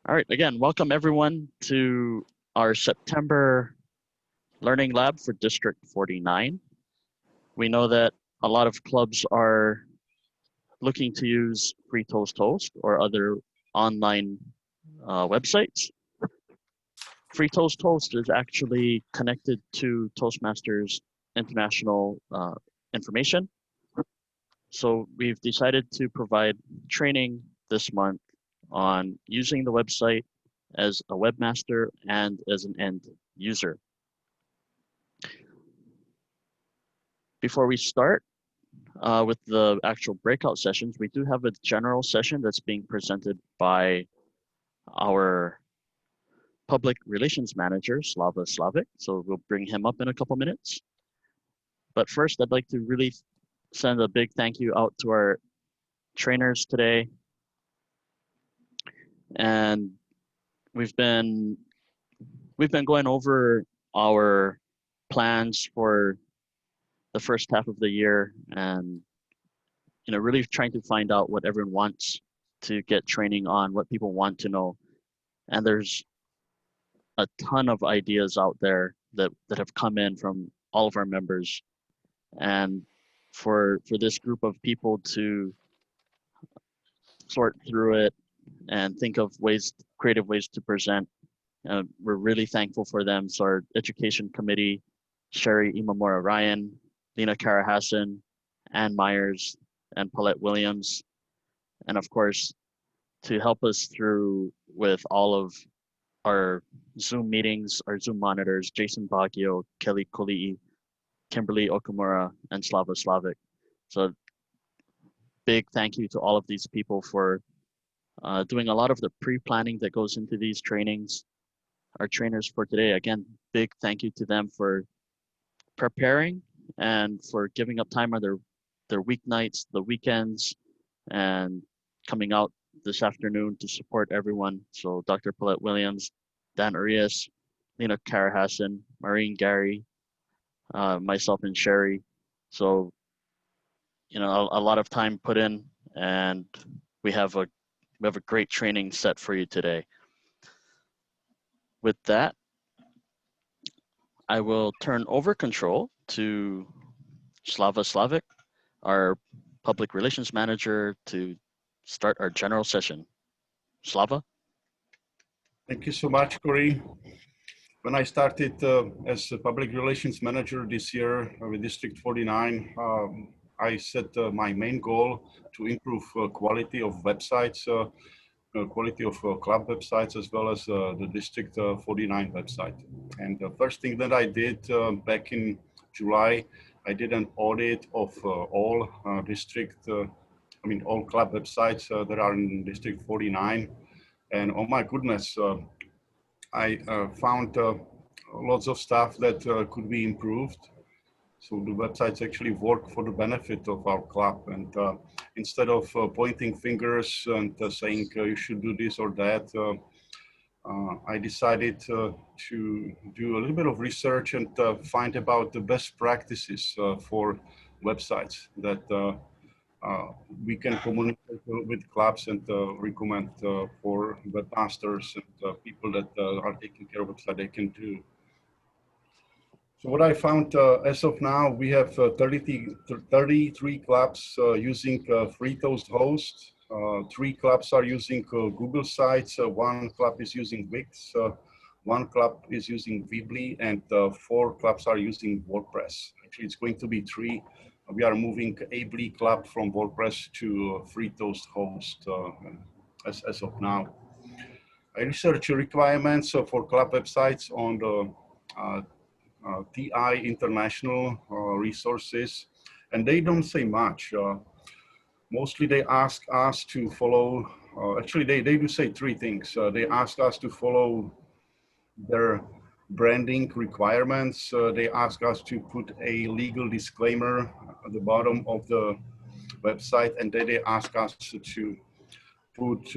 All right, again, welcome everyone to our September Learning Lab for District 49. We know that a lot of clubs are looking to use free ToastHost or other online websites. Free ToastHost is actually connected to Toastmasters International information. So we've decided to provide training this month on using the website as a webmaster and as an end user. Before we start with the actual breakout sessions, we do have a general session that's being presented by our public relations manager, Slava Slavic. So we'll bring him up in a couple minutes. But first, I'd like to really send a big thank you out to our trainers today. And we've been going over our plans for the first half of the year and really trying to find out what everyone wants to get training on, what people want to know. And there's a ton of ideas out there that have come in from all of our members. And for this group of people to sort through it and think of creative ways to present, we're really thankful for them. So our education committee, Sherry Imamura Ryan, Lena Karahassan, Ann Myers, and Paulette Williams. And of course, to help us through with all of our Zoom meetings, our Zoom monitors, Jason Baggio, Kelly Kolii, Kimberly Okamura, and Slava Slavic. So big thank you to all of these people for doing a lot of the pre-planning that goes into these trainings. Our trainers for today, again, big thank you to them for preparing and for giving up time on their weeknights, the weekends, and coming out this afternoon to support everyone. So Dr. Paulette Williams, Dan Arias, Lena Karahassan, Maureen Gary, myself and Sherry. So, a lot of time put in, and we have a great training set for you today. With that, I will turn over control to Slava Slavic, our public relations manager, to start our general session. Slava? Thank you so much, Corey. When I started as a public relations manager this year with District 49, I set my main goal to improve quality of websites, quality of club websites, as well as the District 49 website. And the first thing that I did back in July, I did an audit of all all club websites that are in District 49. And oh my goodness, I found lots of stuff that could be improved. So the websites actually work for the benefit of our club. And instead of pointing fingers and saying you should do this or that, I decided to do a little bit of research and find about the best practices for websites that we can communicate with clubs and recommend for webmasters and people that are taking care of websites they can do. So what I found as of now, we have 33 clubs using free ToastHost. 3 clubs are using Google Sites. 1 club is using Wix. 1 club is using Weebly, and 4 clubs are using WordPress. Actually, it's going to be 3. We are moving Ably Club from WordPress to free ToastHost as of now. I research requirements for club websites on the TI International resources, and they don't say much. Mostly they ask us to follow, actually they do say 3 things. They ask us to follow their branding requirements. They ask us to put a legal disclaimer at the bottom of the website, and then they ask us to put,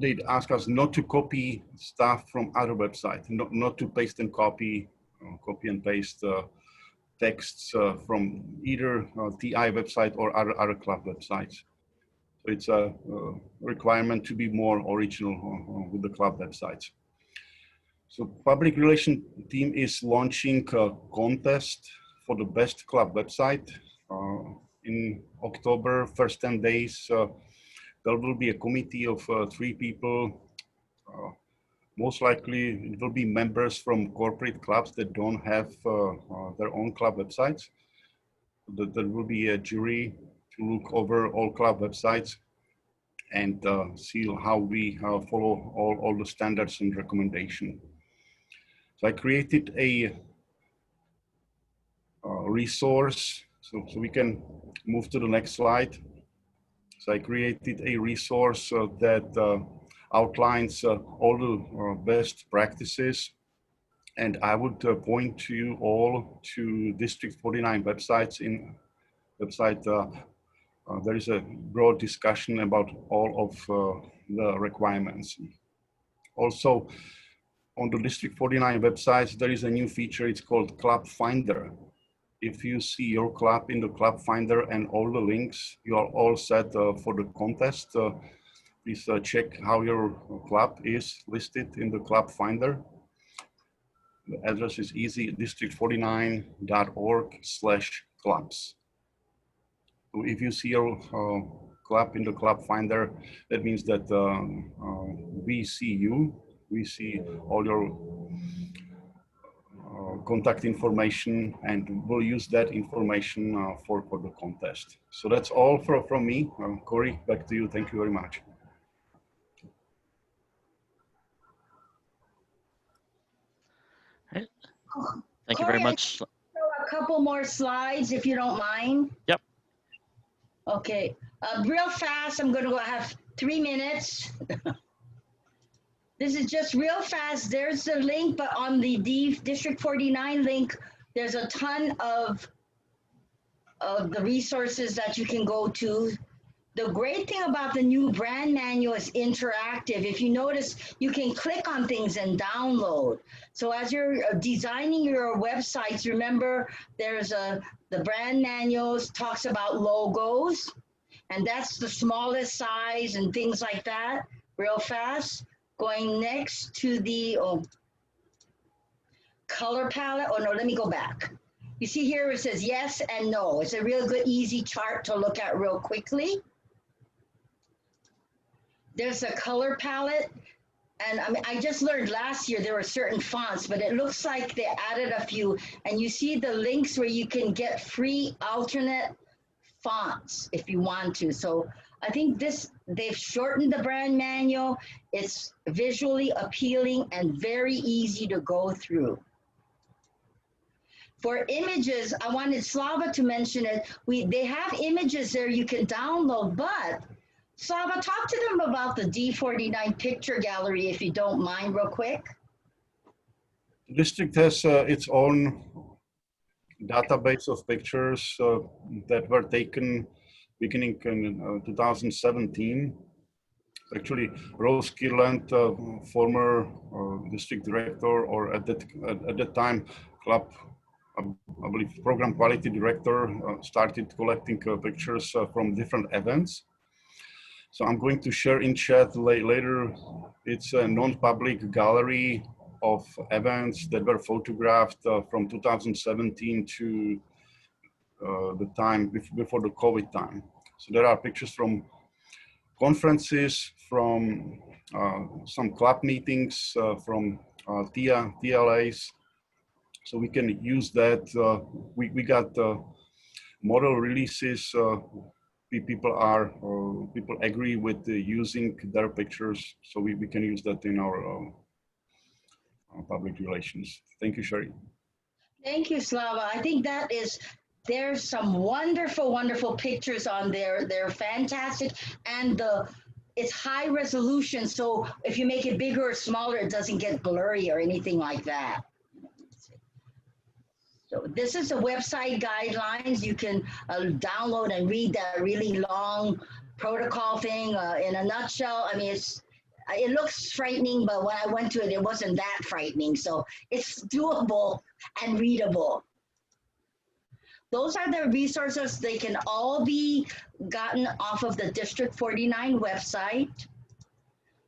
they ask us not to copy stuff from other websites, not to paste and copy and paste texts from either TI website or other club websites. So it's a requirement to be more original with the club websites. So public relation team is launching a contest for the best club website. In October, first 10 days, there will be a committee of 3 people. Most likely it will be members from corporate clubs that don't have their own club websites. There will be a jury to look over all club websites and see how we follow all the standards and recommendation. So I created a resource, so we can move to the next slide. So I created a resource that outlines all the best practices, and I would point to you all to District 49 websites. In website, there is a broad discussion about all of the requirements. Also, on the District 49 websites, there is a new feature. It's called Club Finder. If you see your club in the Club Finder and all the links, you are all set for the contest. Please check how your club is listed in the Club Finder. The address is easy, district49.org/clubs. So if you see your club in the Club Finder, that means that we see you, we see all your contact information, and we'll use that information for the contest. So that's all from me. Corey, back to you. Thank you very much. Thank you very much. A couple more slides, if you don't mind. Yep. Okay, real fast, I'm gonna go have 3 minutes. This is just real fast. There's the link, but on the District 49 link, there's a ton of the resources that you can go to. The great thing about the new brand manual is interactive. If you notice, you can click on things and download. So as you're designing your websites, remember there's the brand manuals talks about logos, and that's the smallest size and things like that, real fast. Going next to the color palette. Oh no, let me go back. You see here it says yes and no. It's a real good, easy chart to look at real quickly. There's a color palette. And I mean, I just learned last year there were certain fonts, but it looks like they added a few. And you see the links where you can get free alternate fonts if you want to. So I think they've shortened the brand manual. It's visually appealing and very easy to go through. For images, I wanted Slava to mention it. They have images there you can download, but Slava, talk to them about the D49 picture gallery, if you don't mind, real quick. The district has its own database of pictures that were taken beginning in 2017. Actually, Rose Kirland, former district director, or at that time, club, I believe, program quality director, started collecting pictures from different events. So I'm going to share in chat later. It's a non-public gallery of events that were photographed from 2017 to the time before the COVID time. So there are pictures from conferences, from some club meetings, from TLAs. So we can use that. We got model releases. People agree with using their pictures, so we can use that in our public relations. Thank you, Sherry. Thank you, Slava. I think there's some wonderful, wonderful pictures on there. They're fantastic, and it's high resolution, so if you make it bigger or smaller, it doesn't get blurry or anything like that. So this is the website guidelines. You can download and read that really long protocol thing in a nutshell. I mean, it looks frightening, but when I went to it, it wasn't that frightening. So it's doable and readable. Those are the resources. They can all be gotten off of the District 49 website.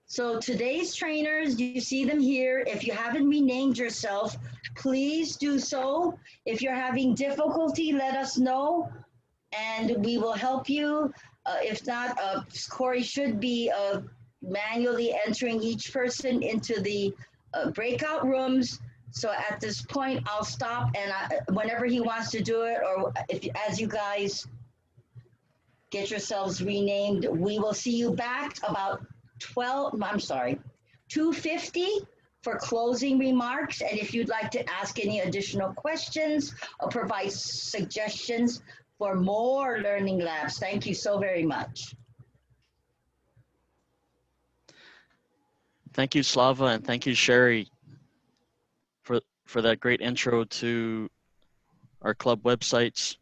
So today's trainers, you see them here. If you haven't renamed yourself, please do so. If you're having difficulty, let us know and we will help you. If not, Corey should be manually entering each person into the breakout rooms. So at this point, I'll stop, and whenever he wants to do it, or if as you guys get yourselves renamed, we will see you back about 2:50 for closing remarks. And if you'd like to ask any additional questions or provide suggestions for more learning labs, thank you so very much. Thank you, Slava, and thank you, Sherry, for that great intro to our club websites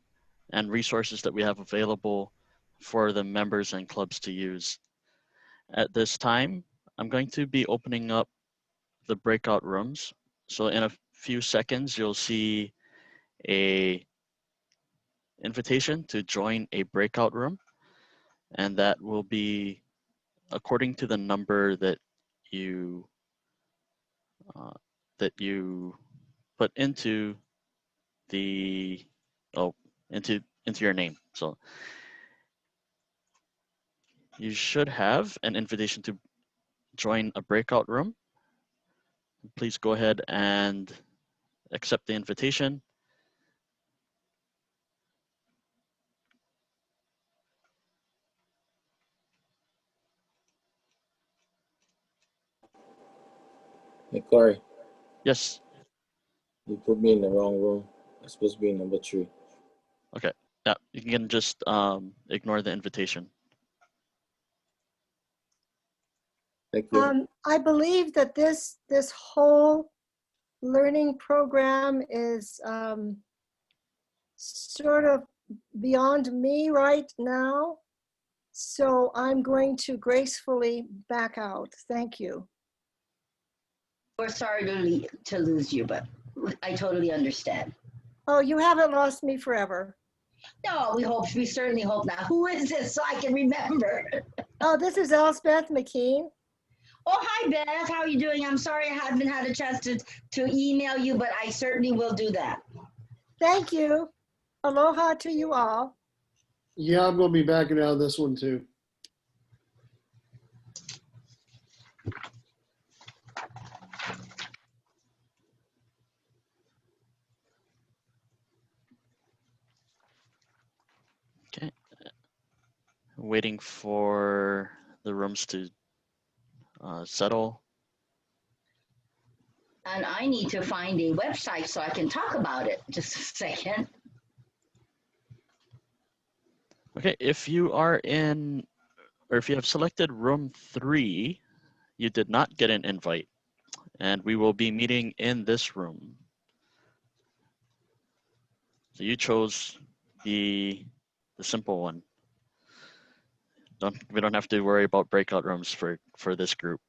and resources that we have available for the members and clubs to use. At this time, I'm going to be opening up the breakout rooms. So in a few seconds, you'll see a invitation to join a breakout room, and that will be according to the number that you put into the into your name. So you should have an invitation to join a breakout room. Please go ahead and accept the invitation. Hey, Corey, Yes. you put me in the wrong room. I'm supposed to be in number 3. Okay. Yeah, you can just ignore the invitation. Thank you. I believe that this whole learning program is sort of beyond me right now. So I'm going to gracefully back out. Thank you. We're sorry to lose you, but I totally understand. Oh, you haven't lost me forever. No, we certainly hope not. Who is this so I can remember? Oh, this is Elspeth McKean. Oh, hi, Beth. How are you doing? I'm sorry I haven't had a chance to email you, but I certainly will do that. Thank you. Aloha to you all. Yeah, I'm going to be backing out of this one too. Okay. Waiting for the rooms to settle. And I need to find a website so I can talk about it. Just a second. Okay, if you are in, or if you have selected room 3, you did not get an invite, and we will be meeting in this room. So you chose the simple one. We don't have to worry about breakout rooms for this group.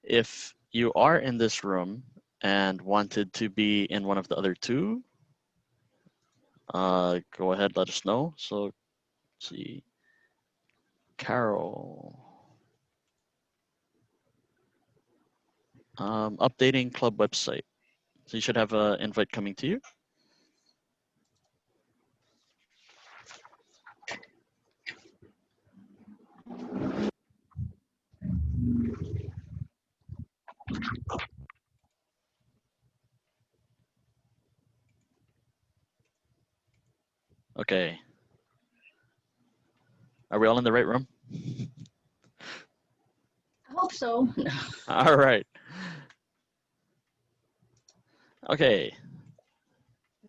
If you are in this room and wanted to be in one of the other 2, go ahead, let us know. So let's see, Carol. Updating club website. So you should have an invite coming to you. Okay. Are we all in the right room? I hope so. All right. Okay.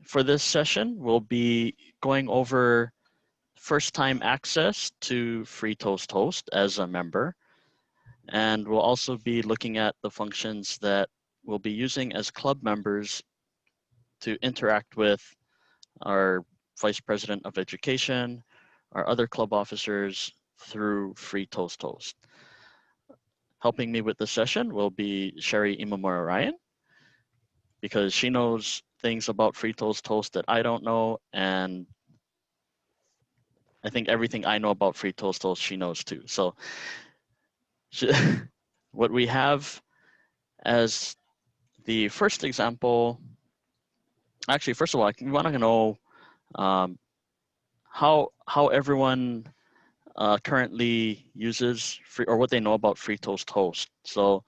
For this session, we'll be going over first-time access to free ToastHost as a member. And we'll also be looking at the functions that we'll be using as club members to interact with our Vice President of Education, our other club officers through free ToastHost. Helping me with the session will be Sherry Imamura Ryan. because she knows things about Free Toast that I don't know, and I think everything I know about Free Toast she knows too. So what we have as the first example, actually, first of all, we want to know how everyone currently uses free, or what they know about Free Toast Host. So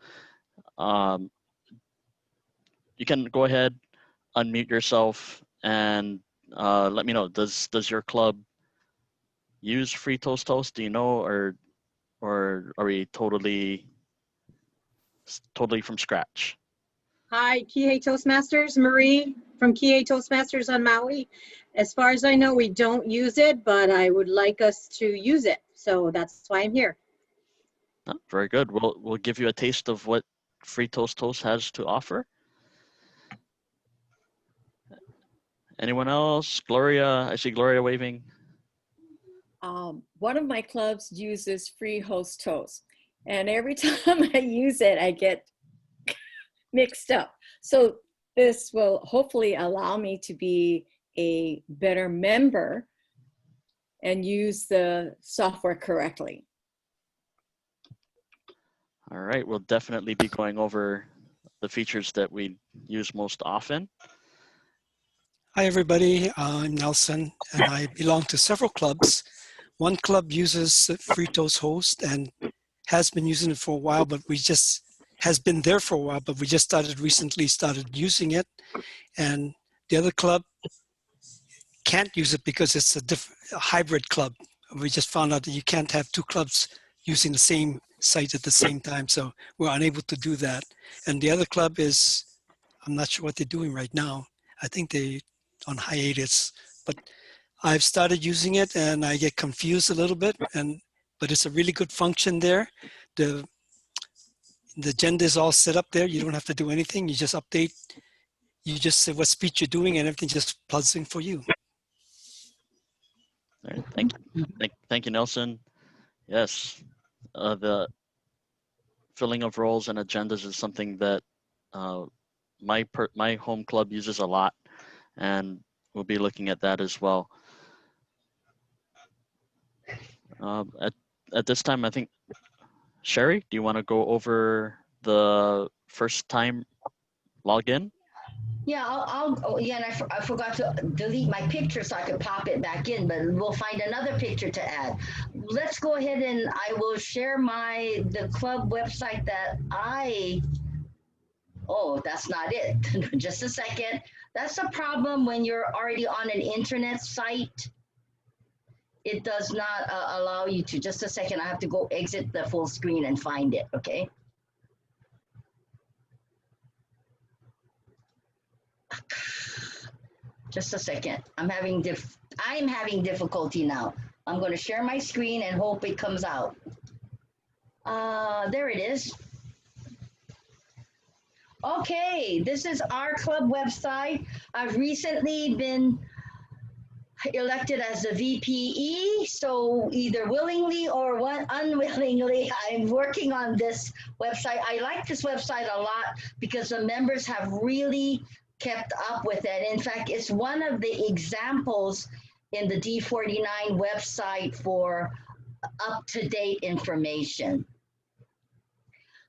you can go ahead, unmute yourself, and let me know. Does your club use Free Toast? Do you know, or are we totally from scratch? Hi, Kihei Toastmasters, Marie from Kihei Toastmasters on Maui. As far as I know, we don't use it, but I would like us to use it. So that's why I'm here. Oh, very good. We'll give you a taste of what Free Toast has to offer. Anyone else? Gloria, I see Gloria waving. One of my clubs uses Free Host Toast, and every time I use it, I get mixed up. So this will hopefully allow me to be a better member and use the software correctly. All right, we'll definitely be going over the features that we use most often. Hi, everybody. I'm Nelson, and I belong to several clubs. One club uses Free Host and has been using it for a while, but has been there for a while, but we just recently started using it. And the other club can't use it because it's a hybrid club. We just found out that you can't have two clubs using the same site at the same time, so we're unable to do that. And the other club is, I'm not sure what they're doing right now. I think they're on hiatus, but I've started using it and I get confused a little bit, but it's a really good function there. The agenda is all set up there. You don't have to do anything. You just update. You just say what speech you're doing and everything just plugs in for you. All right, thank you, Nelson. Yes, the filling of roles and agendas is something that my home club uses a lot, and we'll be looking at that as well. At this time, I think, Sherry, do you want to go over the first time login? Yeah, and I forgot to delete my picture so I could pop it back in, but we'll find another picture to add. Let's go ahead and I will share the club website that oh, that's not it. Just a second. That's a problem when you're already on an internet site. It does not allow you to. Just a second, I have to go exit the full screen and find it, okay? Just a second. I'm having difficulty now. I'm going to share my screen and hope it comes out. There it is. Okay, this is our club website. I've recently been elected as the VPE, so either willingly or unwillingly, I'm working on this website. I like this website a lot because the members have really kept up with it. In fact, it's one of the examples in the D49 website for up-to-date information.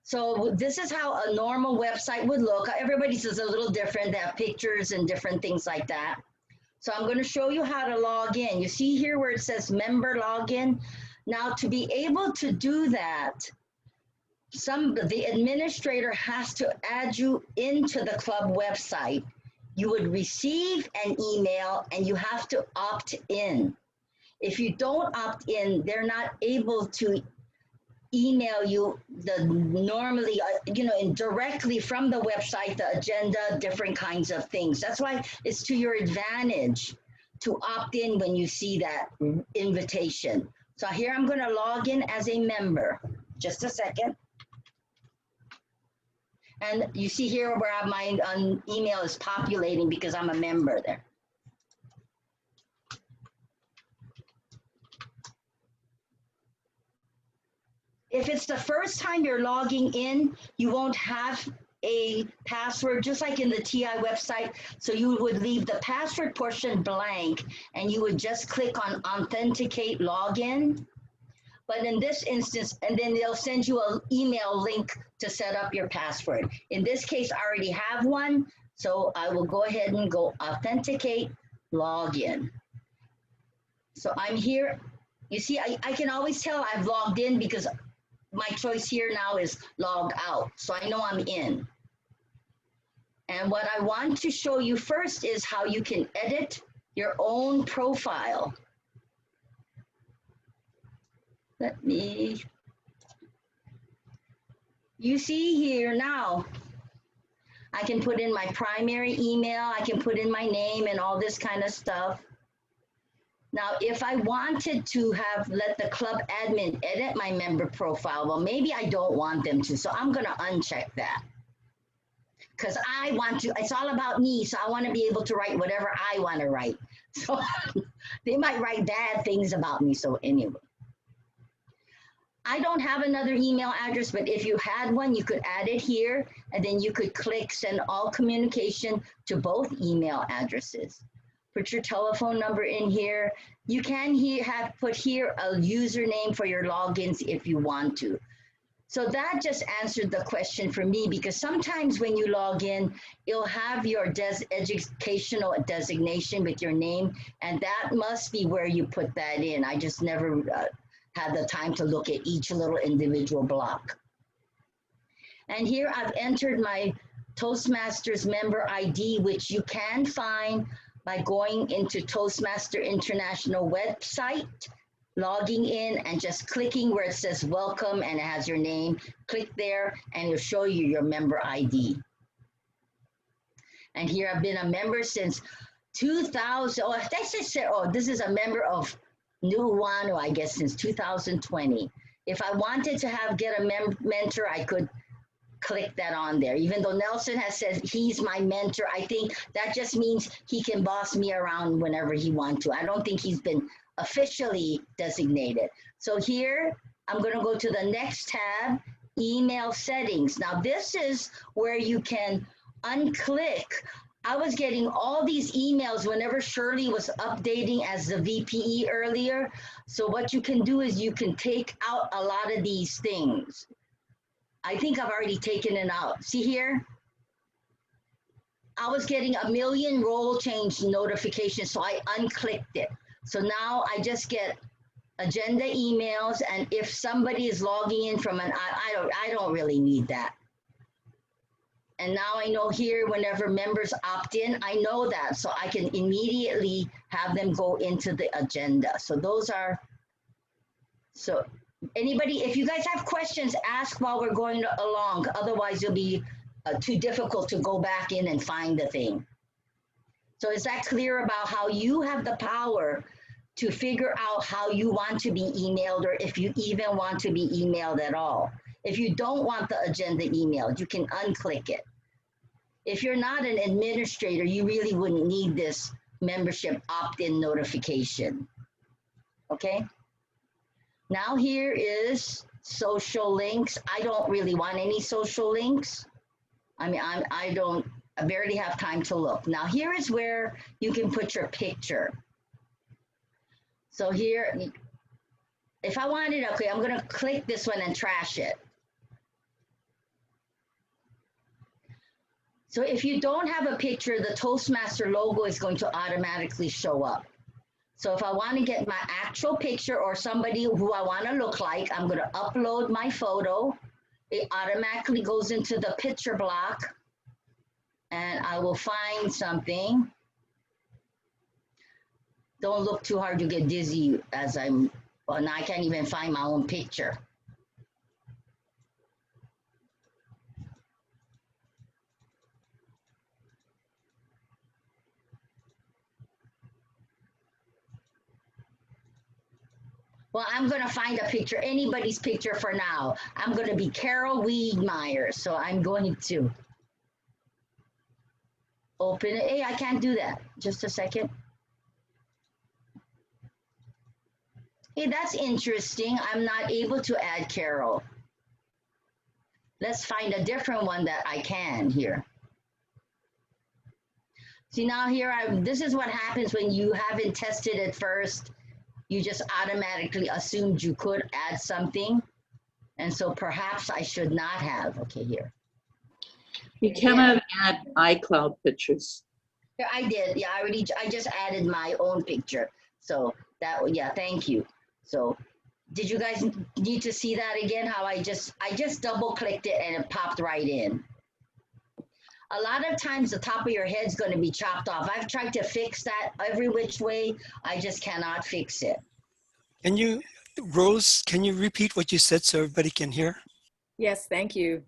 So this is how a normal website would look. Everybody's is a little different. They have pictures and different things like that. So I'm going to show you how to log in. You see here where it says member login. Now to be able to do that, the administrator has to add you into the club website. You would receive an email and you have to opt in. If you don't opt in, they're not able to email you normally, directly from the website, the agenda, different kinds of things. That's why it's to your advantage to opt in when you see that invitation. So here I'm going to log in as a member. Just a second. And you see here where my email is populating because I'm a member there. If it's the first time you're logging in, you won't have a password, just like in the TI website. So you would leave the password portion blank and you would just click on authenticate login. But in this instance, and then they'll send you an email link to set up your password. In this case, I already have one. So I will go ahead and go authenticate login. So I'm here. You see, I can always tell I've logged in because my choice here now is log out. So I know I'm in. And what I want to show you first is how you can edit your own profile. Let me, you see here now, I can put in my primary email, I can put in my name and all this kind of stuff. Now, if I wanted to have let the club admin edit my member profile, well, maybe I don't want them to, so I'm gonna uncheck that. Because I want to, it's all about me, so I want to be able to write whatever I want to write. So they might write bad things about me, so anyway. I don't have another email address, but if you had one, you could add it here, and then you could click send all communication to both email addresses. Put your telephone number in here. You can put here a username for your logins if you want to. So that just answered the question for me, because sometimes when you log in, you'll have your educational designation with your name, and that must be where you put that in. I just never had the time to look at each little individual block. And here I've entered my Toastmasters member ID, which you can find by going into Toastmaster International website, logging in and just clicking where it says welcome and it has your name. Click there and it'll show you your member ID. And here I've been a member since 2000. Oh, that's just, oh, this is a member of Nuuanu, I guess, since 2020. If I wanted to get a mentor, I could click that on there. Even though Nelson has said he's my mentor, I think that just means he can boss me around whenever he wants to. I don't think he's been officially designated. So here, I'm going to go to the next tab, email settings. Now this is where you can unclick. I was getting all these emails whenever Shirley was updating as the VPE earlier. So what you can do is you can take out a lot of these things. I think I've already taken it out. See here? I was getting a million role change notifications, so I unclicked it. So now I just get agenda emails, and if somebody is logging in from an, I don't really need that. And now I know here, whenever members opt in, I know that, so I can immediately have them go into the agenda. So those are, so anybody, if you guys have questions, ask while we're going along. Otherwise, it'll be too difficult to go back in and find the thing. So is that clear about how you have the power to figure out how you want to be emailed, or if you even want to be emailed at all? If you don't want the agenda emailed, you can unclick it. If you're not an administrator, you really wouldn't need this membership opt-in notification. Okay? Now here is social links. I don't really want any social links. I mean, I barely have time to look. Now here is where you can put your picture. So here, if I wanted, okay, I'm gonna click this one and trash it. So if you don't have a picture, the Toastmaster logo is going to automatically show up. So if I want to get my actual picture or somebody who I want to look like, I'm going to upload my photo. It automatically goes into the picture block, and I will find something. Don't look too hard, you get dizzy as well, now I can't even find my own picture. Well, I'm going to find a picture, anybody's picture for now. I'm going to be Carol Wiedmeyer, so I'm going to open it. Hey, I can't do that. Just a second. Hey, that's interesting. I'm not able to add Carol. Let's find a different one that I can here. See now here, this is what happens when you haven't tested it first. You just automatically assumed you could add something. And so perhaps I should not have. Okay, here. You cannot add iCloud pictures. Yeah, I did. Yeah, I just added my own picture. So that, yeah, thank you. So did you guys need to see that again? How I just double clicked it and it popped right in. A lot of times the top of your head's going to be chopped off. I've tried to fix that every which way. I just cannot fix it. Can you, Rose, can you repeat what you said so everybody can hear? Yes, thank you.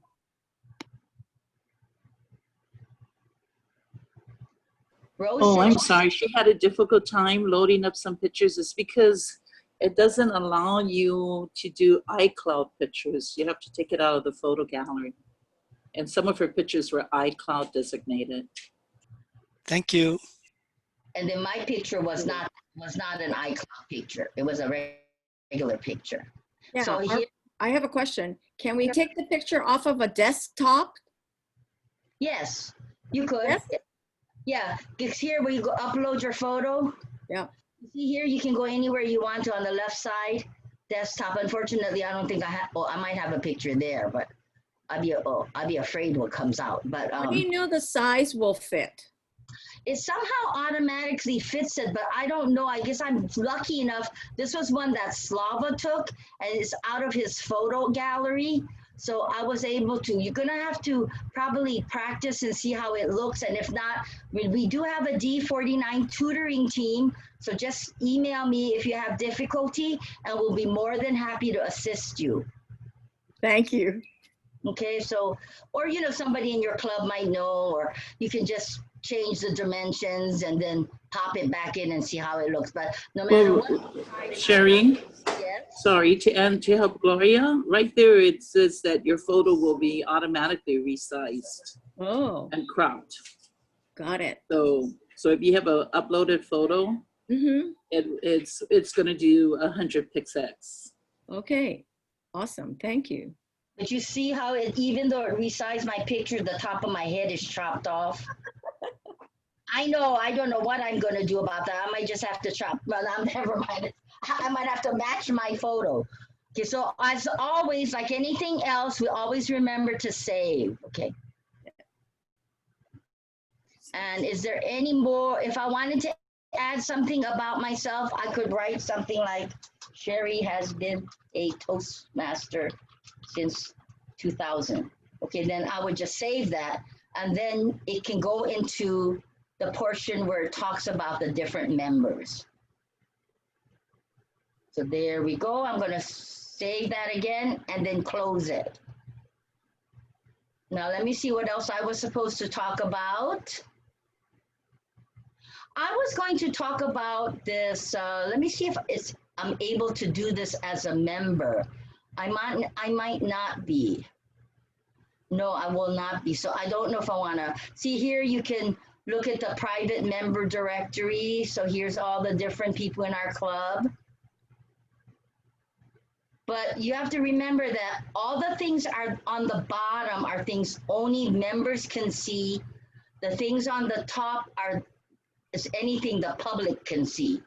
Rose Oh, said I'm sorry. She had a difficult time loading up some pictures. It's because it doesn't allow you to do iCloud pictures. You have to take it out of the photo gallery. And some of her pictures were iCloud designated. Thank you. And then my picture was not an iCloud picture. It was a regular picture. Yeah, So here, I have a question. Can we take the picture off of a desktop? yes, you could. Yes. Yeah, because here where you go upload your photo. Yeah. You see here, you can go anywhere you want to on the left side, desktop. Unfortunately, I don't think I have. Oh, I might have a picture there, but I'd be afraid what comes out. But How do you know the size will fit? it somehow automatically fits it, but I don't know. I guess I'm lucky enough. This was one that Slava took, and it's out of his photo gallery. So I was able to, you're gonna have to probably practice and see how it looks. And if not, we do have a D49 tutoring team. So just email me if you have difficulty and we'll be more than happy to assist you. Thank you. Okay, so, or, you know, somebody in your club might know, or you can just change the dimensions and then pop it back in and see how it looks. But no matter what. Sherry, Yes. sorry, to help Gloria, right there it says that your photo will be automatically resized Oh, and cropped. got it. So if you have an uploaded photo, it's going to do 100 pixels. Okay, awesome. Thank you. But you see how it, even though it resized my picture, the top of my head is chopped off. I know, I don't know what I'm going to do about that. I might just have to chop, but never mind. I might have to match my photo. Okay, so as always, like anything else, we always remember to save, okay? And is there any more, if I wanted to add something about myself, I could write something like, Sherry has been a Toastmaster since 2000. Okay, then I would just save that, and then it can go into the portion where it talks about the different members. So there we go. I'm gonna save that again and then close it. Now let me see what else I was supposed to talk about. I was going to talk about this, let me see if I'm able to do this as a member. I might not be. No, I will not be. So I don't know if I wanna, see here you can look at the private member directory. So here's all the different people in our club. But you have to remember that all the things are on the bottom are things only members can see. The things on the top is anything the public can see.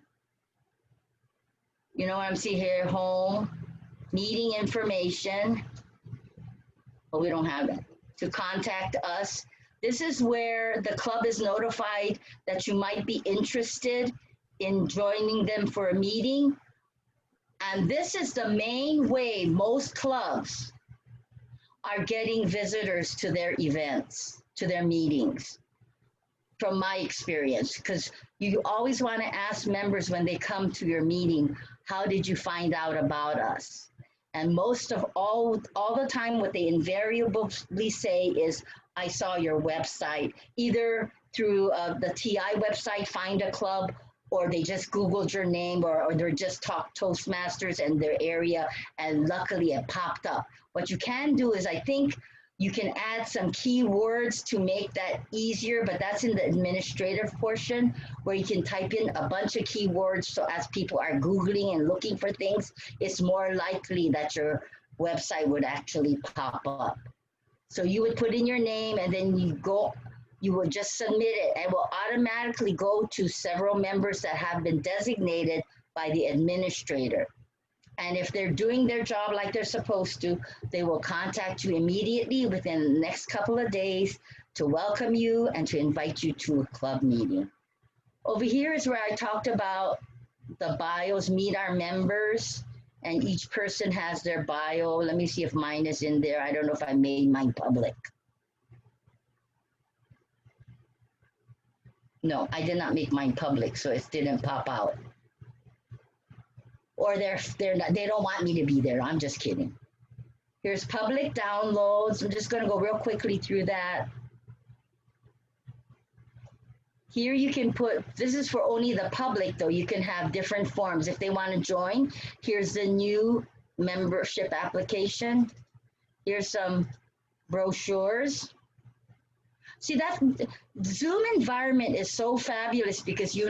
You know what I'm seeing here? Home, meeting information. But we don't have that. To contact us. This is where the club is notified that you might be interested in joining them for a meeting. And this is the main way most clubs are getting visitors to their events, to their meetings, from my experience, because you always want to ask members when they come to your meeting, how did you find out about us? And most of all the time, what they invariably say is, I saw your website, either through the TI website, Find a Club, or they just Googled your name, or they just talked Toastmasters in their area, and luckily it popped up. What you can do is, I think you can add some keywords to make that easier, but that's in the administrative portion where you can type in a bunch of keywords. So as people are Googling and looking for things, it's more likely that your website would actually pop up. So you would put in your name and then you would just submit it and will automatically go to several members that have been designated by the administrator. And if they're doing their job like they're supposed to, they will contact you immediately within the next couple of days to welcome you and to invite you to a club meeting. Over here is where I talked about the bios, meet our members, and each person has their bio. Let me see if mine is in there. I don't know if I made mine public. No, I did not make mine public, so it didn't pop out. Or they don't want me to be there. I'm just kidding. Here's public downloads. I'm just going to go real quickly through that. Here you can put, this is for only the public though. You can have different forms. If they want to join, here's the new membership application. Here's some brochures. See, that Zoom environment is so fabulous because you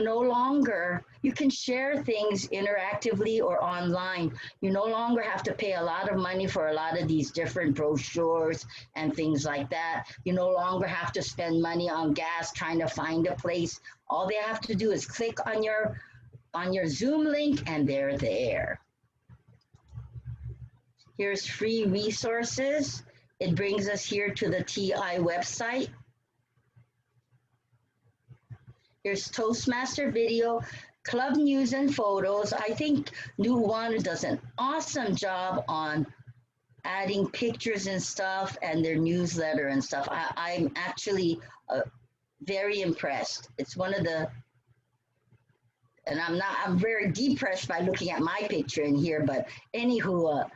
can share things interactively or online. You no longer have to pay a lot of money for a lot of these different brochures and things like that. You no longer have to spend money on gas trying to find a place. All they have to do is click on your Zoom link and they're there. Here's free resources. It brings us here to the TI website. Here's Toastmaster video, club news and photos. I think New One does an awesome job on adding pictures and stuff and their newsletter and stuff. I'm actually very impressed. It's one of the, and I'm very depressed by looking at my picture in here, but anywho,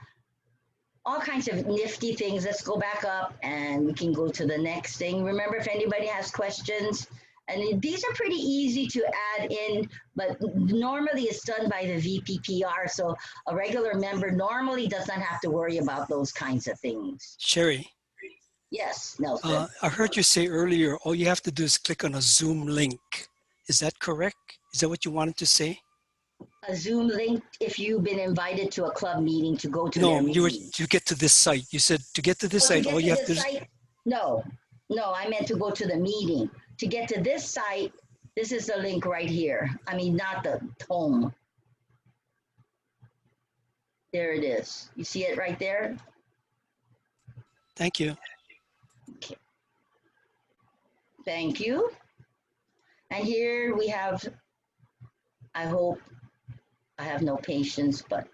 all kinds of nifty things. Let's go back up and we can go to the next thing. Remember, if anybody has questions, and these are pretty easy to add in, but normally it's done by the VPPR. So a regular member normally does not have to worry about those kinds of things. Sherry. Yes, Nelson. I heard you say earlier, all you have to do is click on a Zoom link. Is that correct? Is that what you wanted to say? A Zoom link if you've been invited to a club meeting to go to their meeting. No, to get to this site. You said to get to this site, all you have to do. No, I meant to go to the meeting. To get to this site, this is the link right here. I mean, not the home. There it is. You see it right there? Thank you. Okay. Thank you. And here we have, I hope I have no patience, but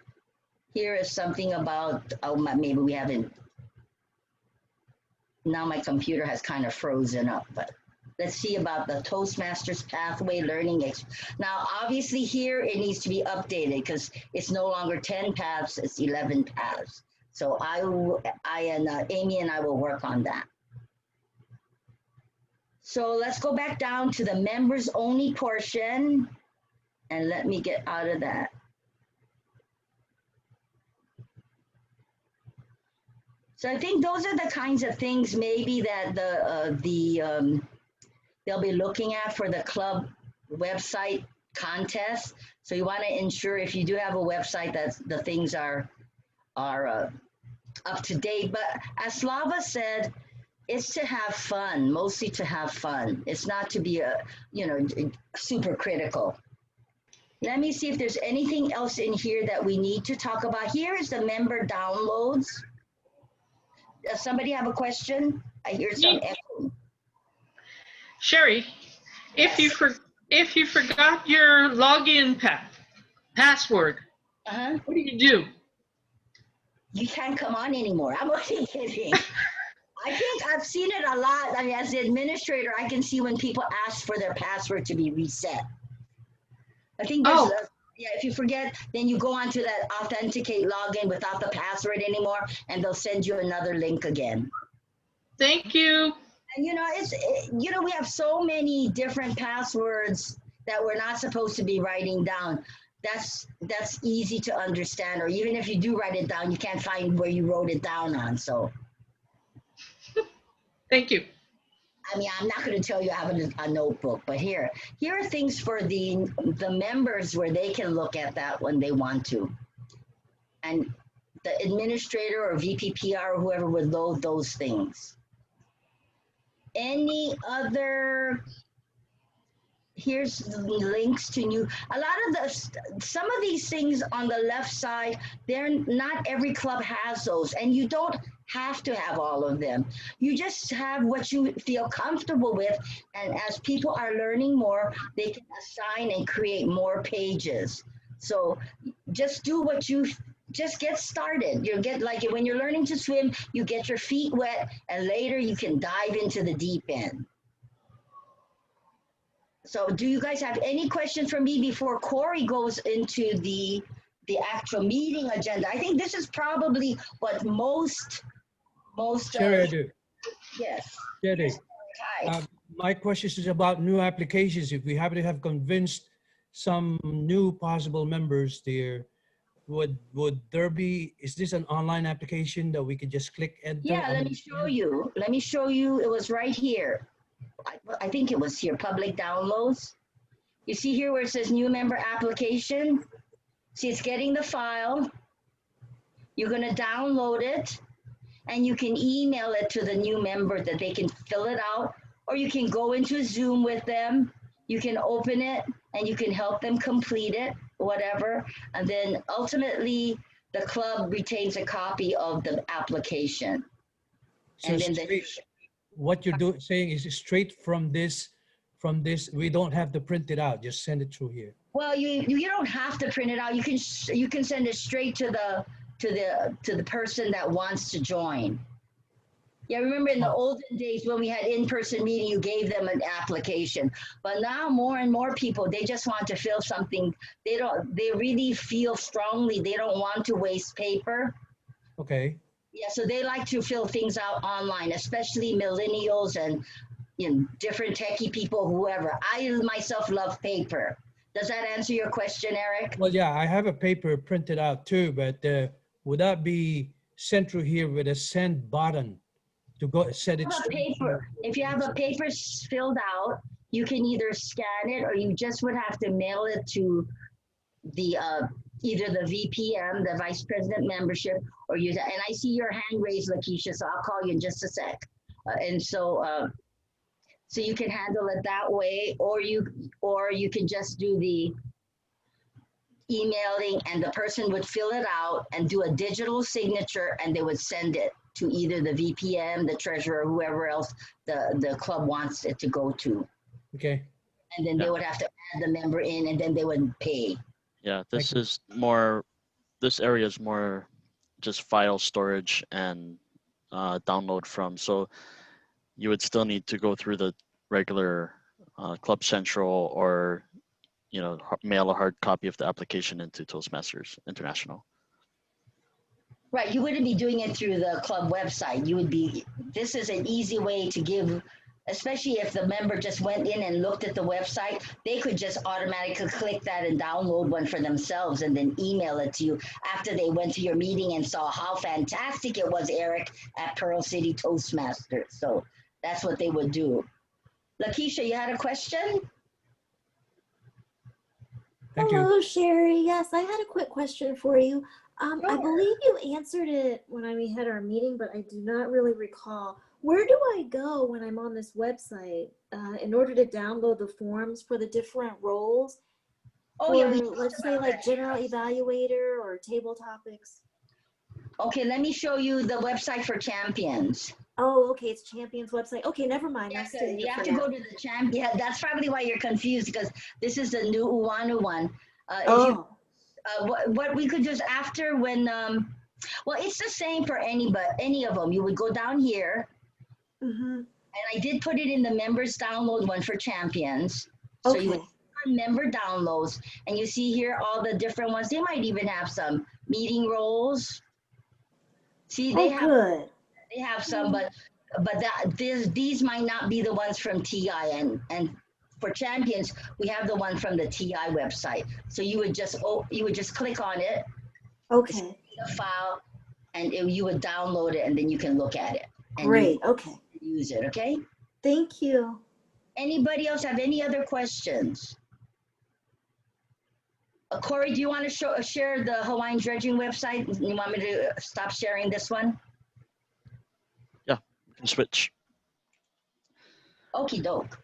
here is something about, maybe we haven't, now my computer has kind of frozen up, but let's see about the Toastmasters Pathway Learning. Now, obviously here it needs to be updated because it's no longer 10 paths, it's 11 paths. So Amy and I will work on that. So let's go back down to the members only portion and let me get out of that. So I think those are the kinds of things maybe that they'll be looking at for the club website contest. So you want to ensure if you do have a website that the things are up to date. But as Slava said, it's to have fun, mostly to have fun. It's not to be super critical. Let me see if there's anything else in here that we need to talk about. Here is the member downloads. Does somebody have a question? I hear some echo. Sherry, if you forgot your login password, what do you do? You can't come on anymore. I'm only kidding. I think I've seen it a lot. I mean, as the administrator, I can see when people ask for their password to be reset. I think there's if you forget, then you go on to that authenticate login without the password anymore, and they'll send you another link again. Thank you. And we have so many different passwords that we're not supposed to be writing down. That's easy to understand, or even if you do write it down, you can't find where you wrote it down on. So thank you. I mean, I'm not going to tell you I have a notebook, but here are things for the members where they can look at that when they want to. And the administrator or VPPR or whoever would load those things. any other, here's the links to new, a lot of some of these things on the left side, they're not every club has those, and you don't have to have all of them. You just have what you feel comfortable with, and as people are learning more, they can assign and create more pages. So just do what you, just get started. You get, like when you're learning to swim, you get your feet wet, and later you can dive into the deep end. So do you guys have any questions for me before Corey goes into the actual meeting agenda? I think this is probably what most. Sure, I do. Yes. Jerry, Hi. my question is about new applications. If we happen to have convinced some new possible members there, would there be, is this an online application that we could just click enter? Yeah, let me show you. Let me show you. It was right here. I think it was here, public downloads. You see here where it says new member application? See, it's getting the file. You're gonna download it, and you can email it to the new member that they can fill it out, or you can go into Zoom with them. You can open it, and you can help them complete it, whatever. And then ultimately, the club retains a copy of the application. So And then what you're saying is straight from this, we don't have to print it out, just send it through here. Well, you don't have to print it out. You can send it straight to the person that wants to join. Yeah, remember in the olden days when we had in-person meeting, you gave them an application. But now more and more people, they just want to fill something. They really feel strongly they don't want to waste paper. Okay. Yeah, so they like to fill things out online, especially millennials and different techie people, whoever. I myself love paper. Does that answer your question, Eric? Well, yeah, I have a paper printed out too, but would that be sent through here with a send button to go set it straight? If you have a paper filled out, you can either scan it or you just would have to mail it to the either the VPM, the Vice President Membership, or use it. And I see your hand raised, Lakeisha, so I'll call you in just a sec. So you can handle it that way, or you can just do the emailing, and the person would fill it out and do a digital signature, and they would send it to either the VPM, the treasurer, whoever else the club wants it to go to. Okay. And then they would have to add the member in, and then they would pay. Yeah, this area is more just file storage and download from. So you would still need to go through the regular Club Central, or mail a hard copy of the application into Toastmasters International. Right, you wouldn't be doing it through the club website. This is an easy way to give, especially if the member just went in and looked at the website, they could just automatically click that and download one for themselves and then email it to you after they went to your meeting and saw how fantastic it was, Eric, at Pearl City Toastmasters. So that's what they would do. Lakeisha, you had a question? Hello, Sherry. Yes, I had a quick question for you. I believe you answered it when we had our meeting, but I do not really recall. Where do I go when I'm on this website in order to download the forms for the different roles? Let's say like general evaluator or table topics. Okay, let me show you the website for champions. Oh, okay, it's Champions website. Okay, never mind. Yeah, you have to go to the champion. Yeah, that's probably why you're confused, because this is the new Uanu one. What we could do is after when, well, it's the same for any of them. You would go down here, and I did put it in the members download one for champions. So you would click on member downloads, and you see here all the different ones. They might even have some meeting roles. See, they have some, but these might not be the ones from TI, and for champions we have the one from the TI website. So you would just click on it, the file, and you would download it, and then you can look at it. Great. Okay. Use it. Okay. Thank you. Anybody else have any other questions? Corey, do you want to share the Hawaiian dredging website? You want me to stop sharing this one? Yeah, we can switch. Okie doke.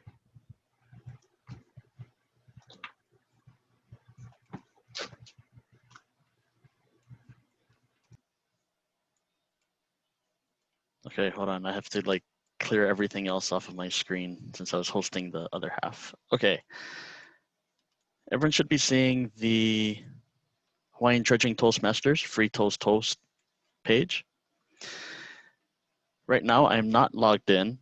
Okay, hold on. I have to like clear everything else off of my screen since I was hosting the other half. Okay. Everyone should be seeing the Hawaiian Dredging Toastmasters free Toast page. Right now, I'm not logged in.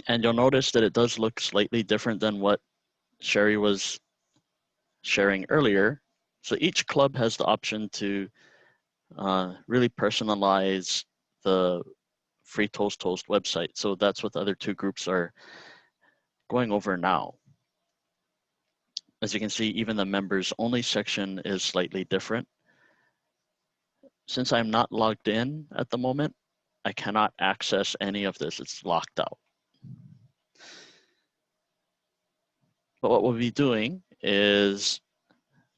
And you'll notice that it does look slightly different than what Sherry was sharing earlier. So each club has the option to really personalize the free Toast website. So that's what the other two groups are going over now. As you can see, even the members only section is slightly different. Since I'm not logged in at the moment, I cannot access any of this. It's locked out. But what we'll be doing is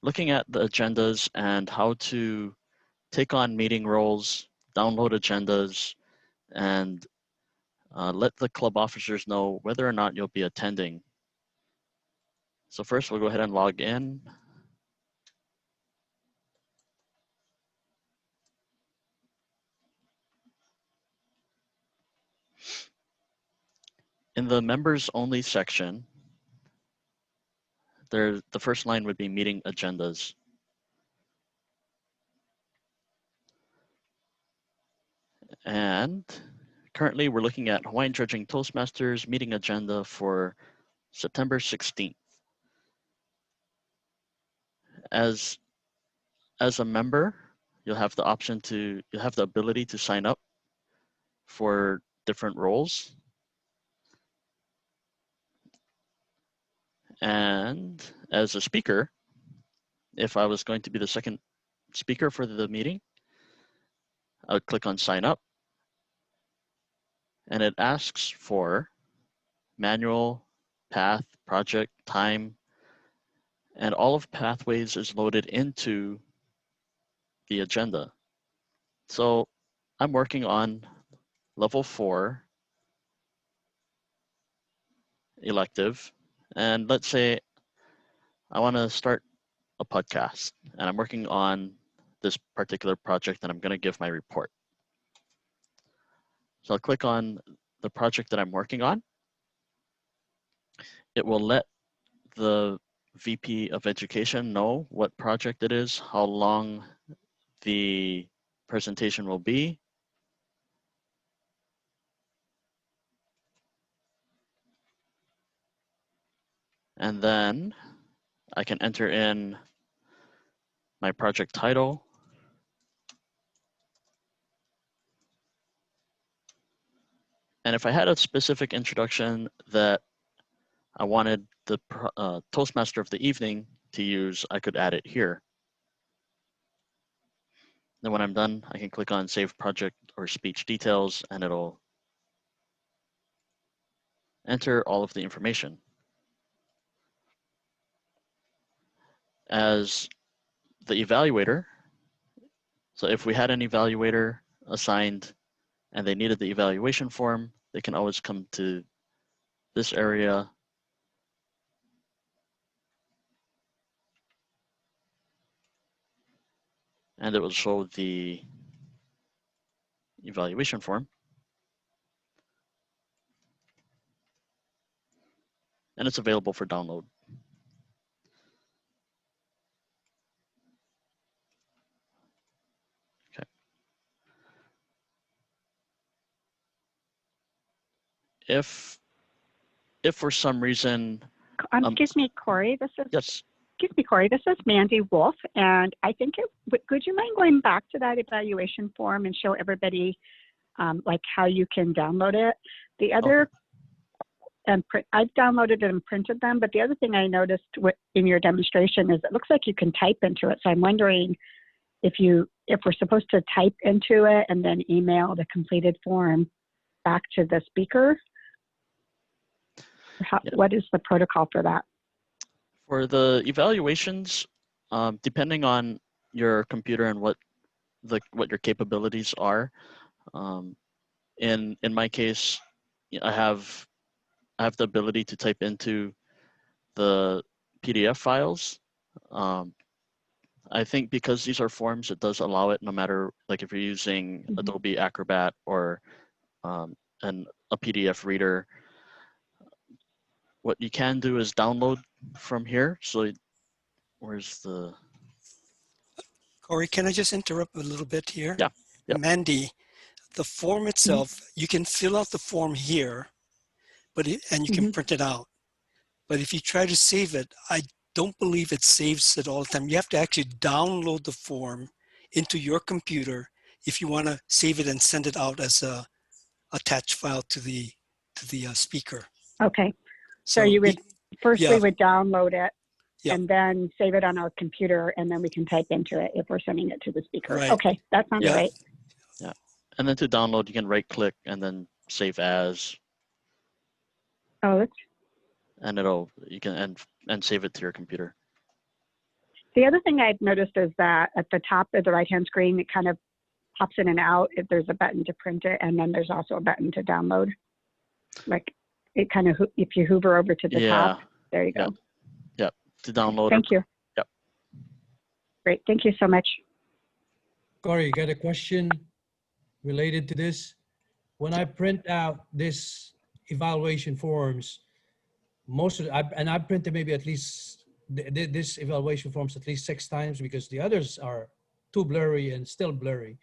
looking at the agendas and how to take on meeting roles, download agendas, and let the club officers know whether or not you'll be attending. So first, we'll go ahead and log in. In the members only section, the first line would be meeting agendas. And currently we're looking at Hawaiian Dredging Toastmasters meeting agenda for September 16th. As a member, you'll have the ability to sign up for different roles. And as a speaker, if I was going to be the second speaker for the meeting, I would click on sign up. And it asks for manual, path, project, time, and all of pathways is loaded into the agenda. So I'm working on level 4 elective. And let's say I want to start a podcast and I'm working on this particular project and I'm going to give my report. So I'll click on the project that I'm working on. It will let the VP of Education know what project it is, how long the presentation will be. And then I can enter in my project title. And if I had a specific introduction that I wanted the Toastmaster of the evening to use, I could add it here. Then when I'm done, I can click on Save Project or Speech Details, and it'll enter all of the information. As the evaluator, so if we had an evaluator assigned and they needed the evaluation form, they can always come to this area and it will show the evaluation form. And it's available for download. Okay. If for some reason, excuse me, Corey, this is, yes. Excuse me, Corey, this is Mandy Wolf, and I think could you mind going back to that evaluation form and show everybody like how you can download it? The other, and I've downloaded it and printed them, but the other thing I noticed in your demonstration is it looks like you can type into it. So I'm wondering if we're supposed to type into it and then email the completed form back to the speaker. What is the protocol for that? For the evaluations, depending on your computer and what your capabilities are, in my case, I have the ability to type into the PDF files. I think because these are forms, it does allow it no matter, like if you're using Adobe Acrobat or a PDF reader. What you can do is download from here. So where's the... Corey, can I just interrupt a little bit here? Yeah. Yep. Mandy, the form itself, you can fill out the form here, and you can print it out. But if you try to save it, I don't believe it saves it all the time. You have to actually download the form into your computer if you want to save it and send it out as a attached file to the speaker. Okay. So you would yeah. we would download it Yep. and then save it on our computer, and then we can type into it if we're sending it to the speaker. Right. Okay, that sounds right. Yeah. And then to download, you can right click and then save as. Oh, that's... And you can save it to your computer. The other thing I've noticed is that at the top of the right-hand screen, it kind of pops in and out. If there's a button to print it, and then there's also a button to download. Like it kind of, if you hover over to the top, there you go. Yep. To download. Thank you. Yep. Great. Thank you so much. Corey, you got a question related to this? When I print out this evaluation forms, I printed maybe at least this evaluation forms at least 6 times because the others are too blurry and still blurry.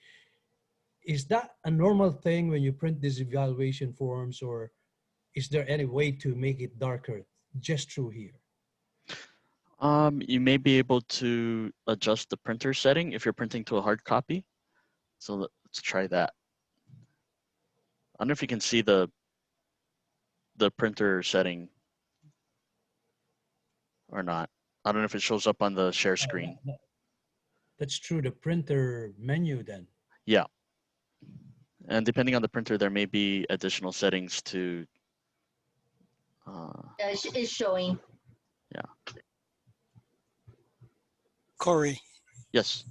Is that a normal thing when you print these evaluation forms, or is there any way to make it darker just through here? You may be able to adjust the printer setting if you're printing to a hard copy. So let's try that. I don't know if you can see the printer setting or not. I don't know if it shows up on the share screen. That's true, the printer menu then. Yeah. And depending on the printer, there may be additional settings to... It's showing. Yeah. Corey. Yes.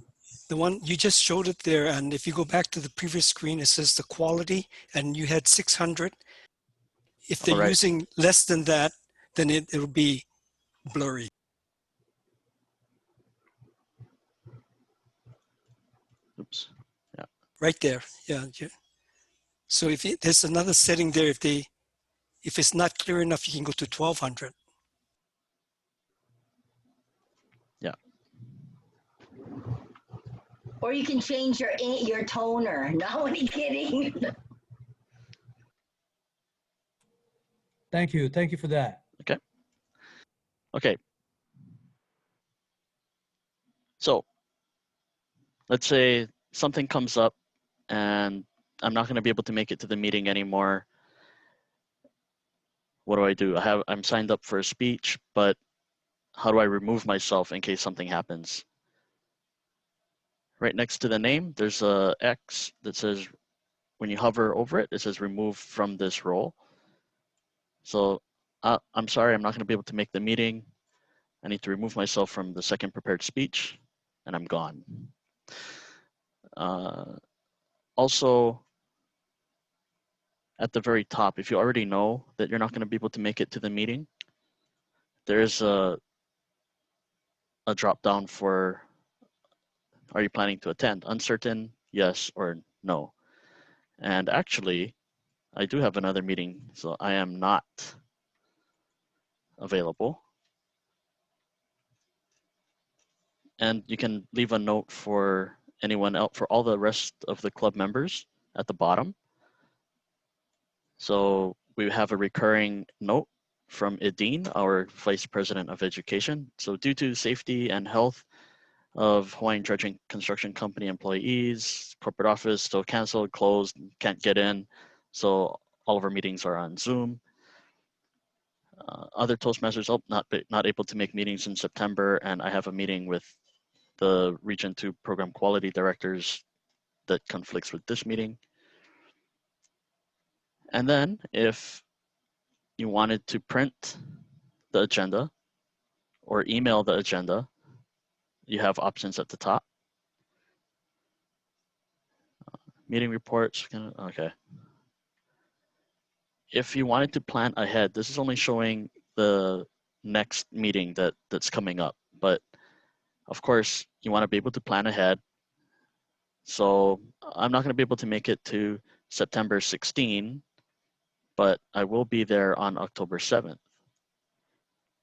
The one you just showed it there, and if you go back to the previous screen, it says the quality, and you had 600. If they're using less than that, then it'll be blurry. Oops. Yeah. Right there. Yeah. So if there's another setting there, if it's not clear enough, you can go to 1200. Yeah. Or you can change your toner. No, only kidding. Thank you. Thank you for that. Okay. Okay. So let's say something comes up and I'm not going to be able to make it to the meeting anymore. What do? I'm signed up for a speech, but how do I remove myself in case something happens? Right next to the name, there's a X that says, when you hover over it, it says remove from this role. So I'm sorry, I'm not going to be able to make the meeting. I need to remove myself from the second prepared speech, and I'm gone. Also, at the very top, if you already know that you're not going to be able to make it to the meeting, there's a drop down for, are you planning to attend? Uncertain, yes or no. And actually, I do have another meeting, so I am not available. And you can leave a note for anyone else, for all the rest of the club members at the bottom. So we have a recurring note from Ideen, our Vice President of Education. So due to safety and health of Hawaiian Dredging Construction Company employees, corporate office still canceled, closed, can't get in. So all of our meetings are on Zoom. Other Toastmasters not able to make meetings in September, and I have a meeting with the Region 2 Program Quality Directors that conflicts with this meeting. And then if you wanted to print the agenda or email the agenda, you have options at the top. Meeting reports, okay. if you wanted to plan ahead, this is only showing the next meeting that's coming up. But of course, you want to be able to plan ahead. So I'm not going to be able to make it to September 16, but I will be there on October 7th.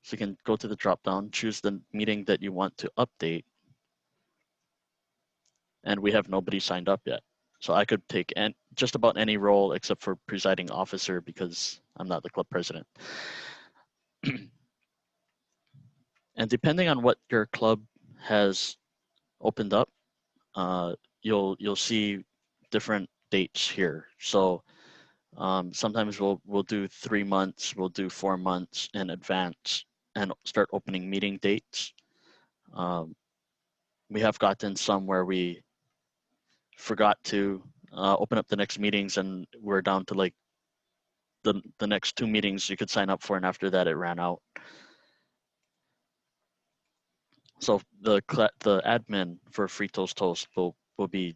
So you can go to the drop-down, choose the meeting that you want to update. And we have nobody signed up yet. So I could take just about any role except for presiding officer because I'm not the club president. And depending on what your club has opened up, you'll see different dates here. So sometimes we'll do 3 months, we'll do 4 months in advance and start opening meeting dates. We have gotten some where we forgot to open up the next meetings and we're down to like the next 2 meetings you could sign up for, and after that it ran out. So the admin for Free Toast Toast will be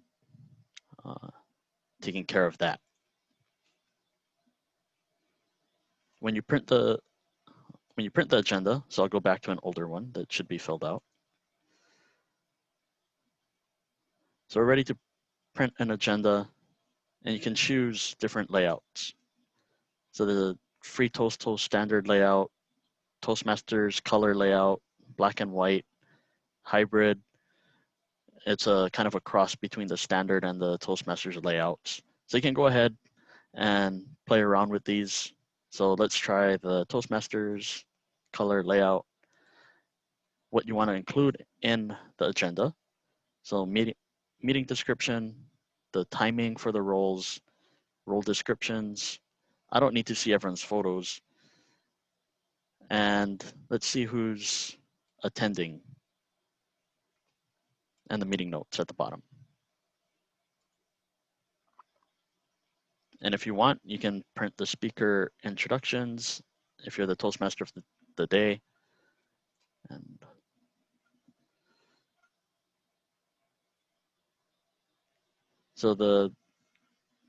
taking care of that. When you print the agenda, so I'll go back to an older one that should be filled out. So we're ready to print an agenda, and you can choose different layouts. So the Free Toast Toast standard layout, Toastmasters color layout, black and white, hybrid. It's a kind of a cross between the standard and the Toastmasters layouts. So you can go ahead and play around with these. So let's try the Toastmasters color layout. What you want to include in the agenda. So meeting description, the timing for the roles, role descriptions. I don't need to see everyone's photos. And let's see who's attending and the meeting notes at the bottom. And if you want, you can print the speaker introductions if you're the Toastmaster of the day. And so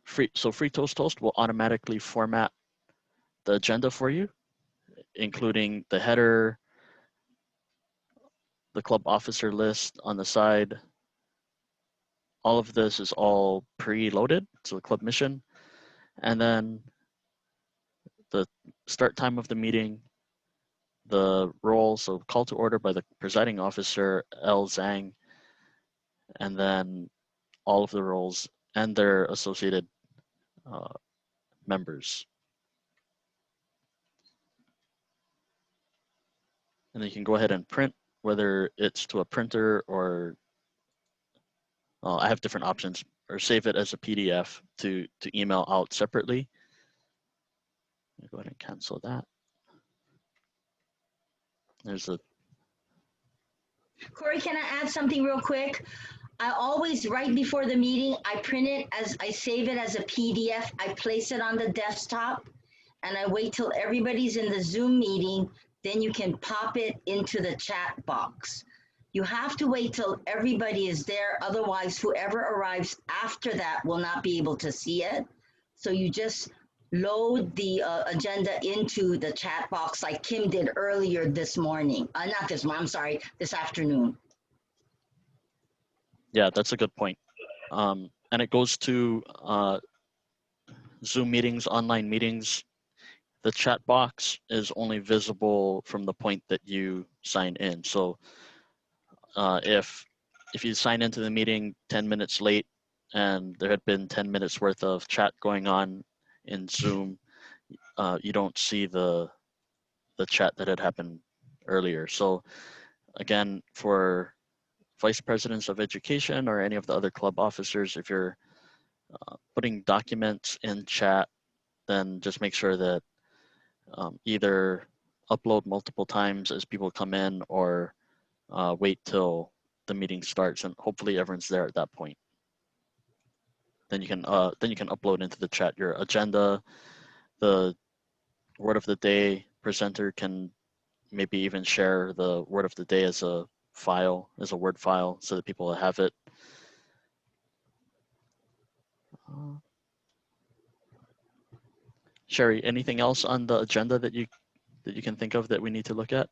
Free Toast Toast will automatically format the agenda for you, including the header, the club officer list on the side. All of this is all pre-loaded, so the club mission. And then the start time of the meeting, the role, so call to order by the presiding officer, L. Zhang, and then all of the roles and their associated members. And then you can go ahead and print, whether it's to a printer or I have different options, or save it as a PDF to email out separately. Go ahead and cancel that. There's a Corey, can I add something real quick? I always, right before the meeting, I print it I save it as a PDF. I place it on the desktop and I wait till everybody's in the Zoom meeting. Then you can pop it into the chat box. You have to wait till everybody is there. Otherwise, whoever arrives after that will not be able to see it. So you just load the agenda into the chat box like Kim did earlier this morning. Not this morning, I'm sorry, this afternoon. Yeah, that's a good point. And it goes to Zoom meetings, online meetings. The chat box is only visible from the point that you sign in. So if you sign into the meeting 10 minutes late and there had been 10 minutes worth of chat going on in Zoom, you don't see the chat that had happened earlier. So again, for vice presidents of education or any of the other club officers, if you're putting documents in chat, then just make sure that either upload multiple times as people come in, or wait till the meeting starts, and hopefully everyone's there at that point. Then you can upload into the chat your agenda, the word of the day. Presenter can maybe even share the word of the day as a file, as a Word file, so that people have it. Sherry, anything else on the agenda that you can think of that we need to look at?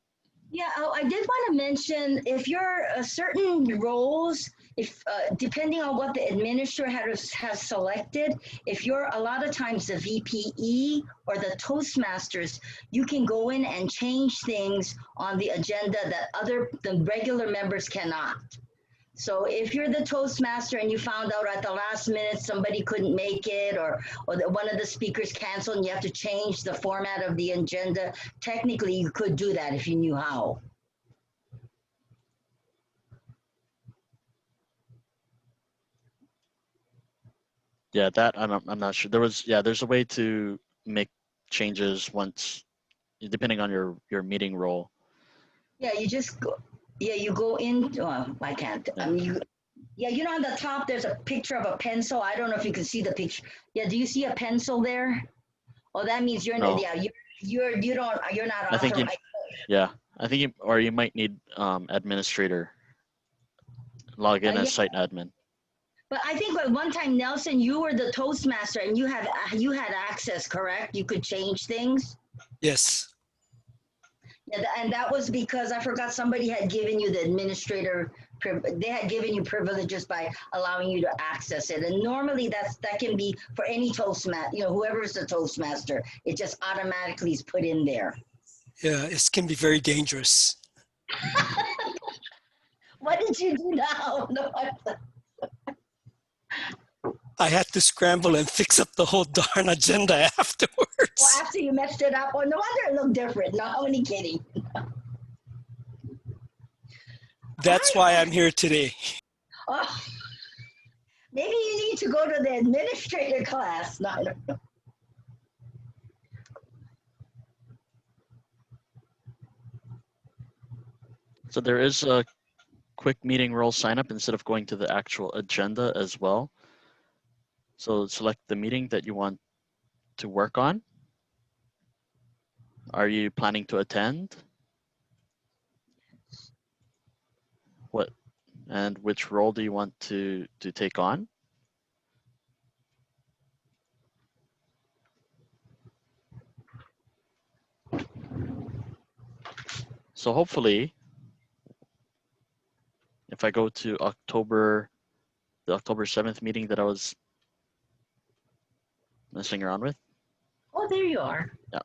Yeah, I did want to mention if you're certain roles, if depending on what the administrator has selected, if you're a lot of times the VPE or the Toastmasters, you can go in and change things on the agenda that the regular members cannot. So if you're the Toastmaster and you found out at the last minute somebody couldn't make it or one of the speakers canceled and you have to change the format of the agenda, technically you could do that if you knew how. Yeah, that I'm not sure. There's a way to make changes once, depending on your meeting role. Yeah, you go in, I can't. Yeah, you know on the top there's a picture of a pencil. I don't know if you can see the picture. Yeah, do you see a pencil there? Oh, that means you're No. you're not I think authorized. I think you might need administrator log in as Yeah. site admin. But I think at one time, Nelson, you were the Toastmaster and you had access, correct? You could change things. Yes. Yeah, and that was because I forgot somebody had given you the administrator. They had given you privileges by allowing you to access it. And normally that can be for any Toastmaster, whoever's the Toastmaster, it just automatically is put in there. Yeah, it can be very dangerous. What did you do now? No, I had to scramble and fix up the whole darn agenda afterwards. well, after you messed it up, no wonder it looked different. No, I'm only kidding. That's why I'm here today. Oh, maybe you need to go to the administrator class. No, I don't know. So there is a quick meeting role sign up instead of going to the actual agenda as well. So select the meeting that you want to work on. Are you planning to attend? And which role do you want to take on? So hopefully, if I go to the October 7th meeting that I was messing around with. Oh, there you are. Yeah.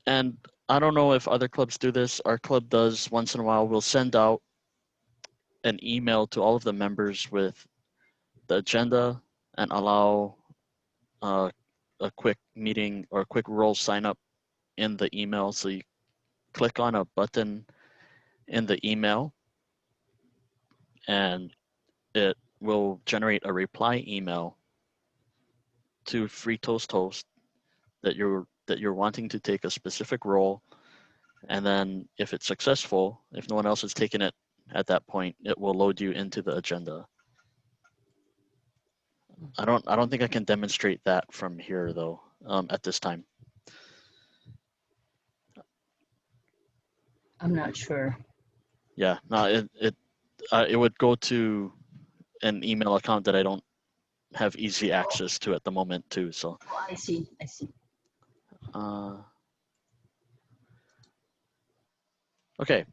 And I don't know if other clubs do this. Our club does once in a while. We'll send out an email to all of the members with the agenda and allow a quick meeting or a quick role sign up in the email. So you click on a button in the email and it will generate a reply email to Free Toast Host that you're wanting to take a specific role, and then if it's successful, if no one else has taken it at that point, it will load you into the agenda. I don't think I can demonstrate that from here though at this time. I'm not sure. Yeah, no, it would go to an email account that I don't have easy access to at the moment too. So. Oh, I see. Okay,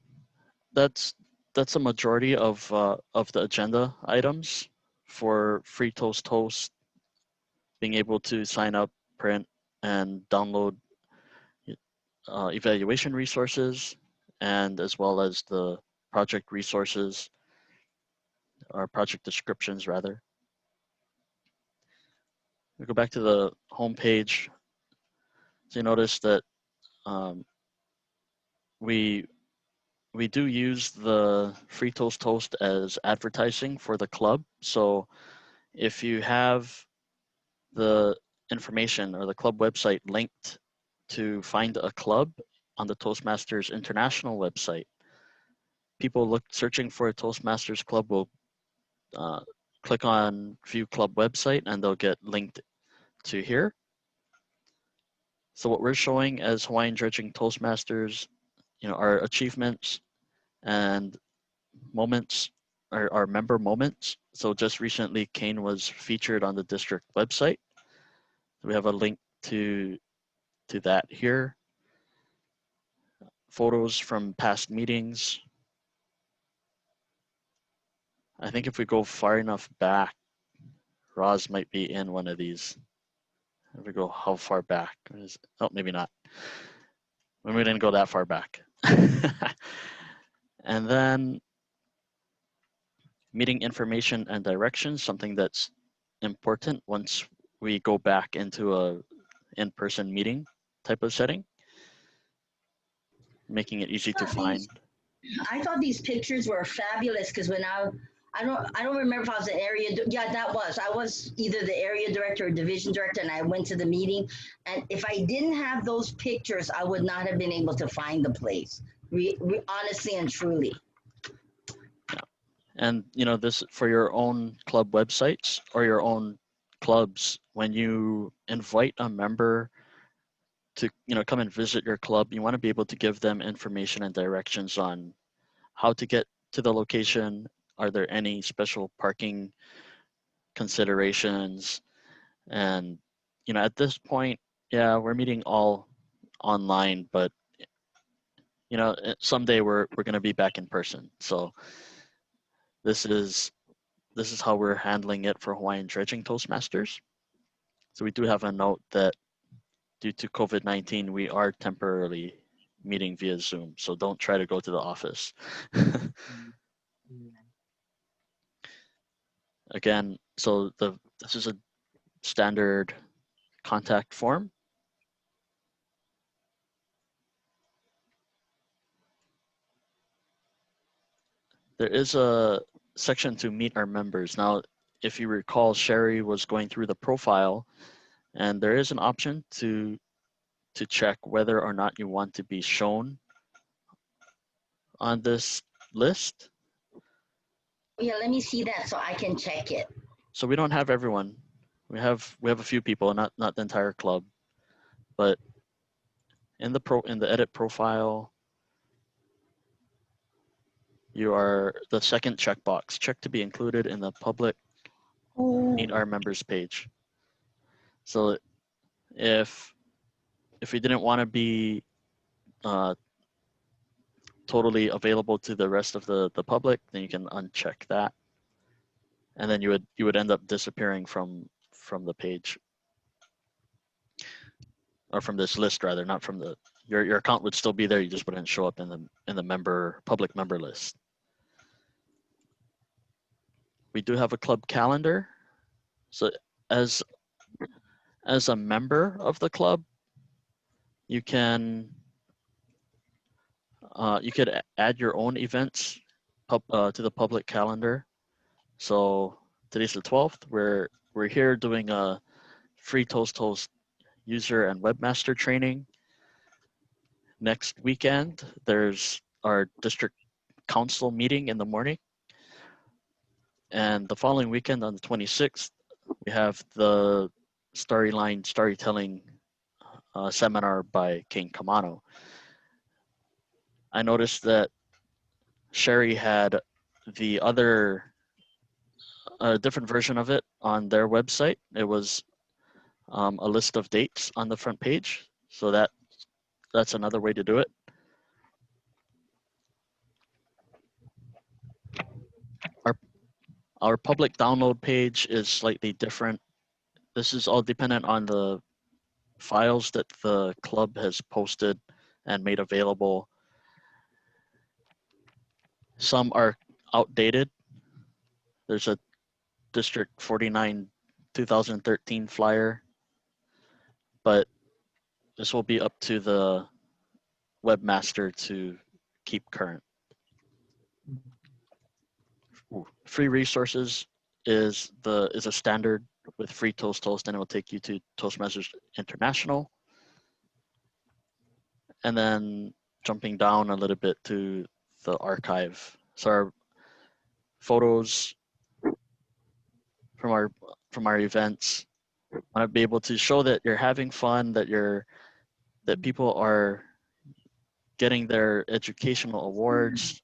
that's a majority of the agenda items for Free Toast Host, being able to sign up, print, and download evaluation resources, and as well as the project resources, or project descriptions rather. We go back to the home page. So you notice that we do use the Free Toast Host as advertising for the club. So if you have the information or the club website linked to find a club on the Toastmasters International website, people searching for a Toastmasters club will click on View Club Website and they'll get linked to here. So what we're showing as Hawaiian Dredging Toastmasters, our achievements and moments, our member moments. So just recently, Kane was featured on the district website. We have a link to that here. Photos from past meetings. I think if we go far enough back, Roz might be in one of these. If we go how far back? Oh, maybe not. We didn't go that far back. And then meeting information and directions, something that's important once we go back into a in-person meeting type of setting, making it easy to find. I thought these pictures were fabulous because when I don't remember if I was the area. Yeah, I was either the area director or division director, and I went to the meeting. And if I didn't have those pictures, I would not have been able to find the place. Honestly and truly. And this for your own club websites or your own clubs. When you invite a member to come and visit your club, you want to be able to give them information and directions on how to get to the location. Are there any special parking considerations? And at this point, yeah, we're meeting all online, but someday we're going to be back in person. So this is how we're handling it for Hawaiian Dredging Toastmasters. So we do have a note that due to COVID-19, we are temporarily meeting via Zoom. So don't try to go to the office. Again, so this is a standard contact form. There is a section to meet our members. Now, if you recall, Sherry was going through the profile, and there is an option to check whether or not you want to be shown on this list. Yeah, let me see that so I can check it. So we don't have everyone. We have a few people, not the entire club, but in the edit profile, you are the second checkbox. Check to be included in the public meet our members page. So if we didn't want to be totally available to the rest of the public, then you can uncheck that, and then you would end up disappearing from the page, or from this list rather, not from the your account would still be there, you just wouldn't show up in the public member list. We do have a club calendar. So as a member of the club, you can you could add your own events to the public calendar. So today's the 12th. We're here doing a free ToastHost user and webmaster training. Next weekend, there's our district council meeting in the morning. And the following weekend on the 26th, we have the storytelling seminar by King Kamano. I noticed that Sherry had the other different version of it on their website. It was a list of dates on the front page. So that's another way to do it. Our public download page is slightly different. This is all dependent on the files that the club has posted and made available. Some are outdated. There's a District 49 2013 flyer, but this will be up to the webmaster to keep current. Free resources is a standard with free ToastHost, and it will take you to Toastmasters International. And then jumping down a little bit to the archive. So our photos from our events, want to be able to show that you're having fun, that people are getting their educational awards.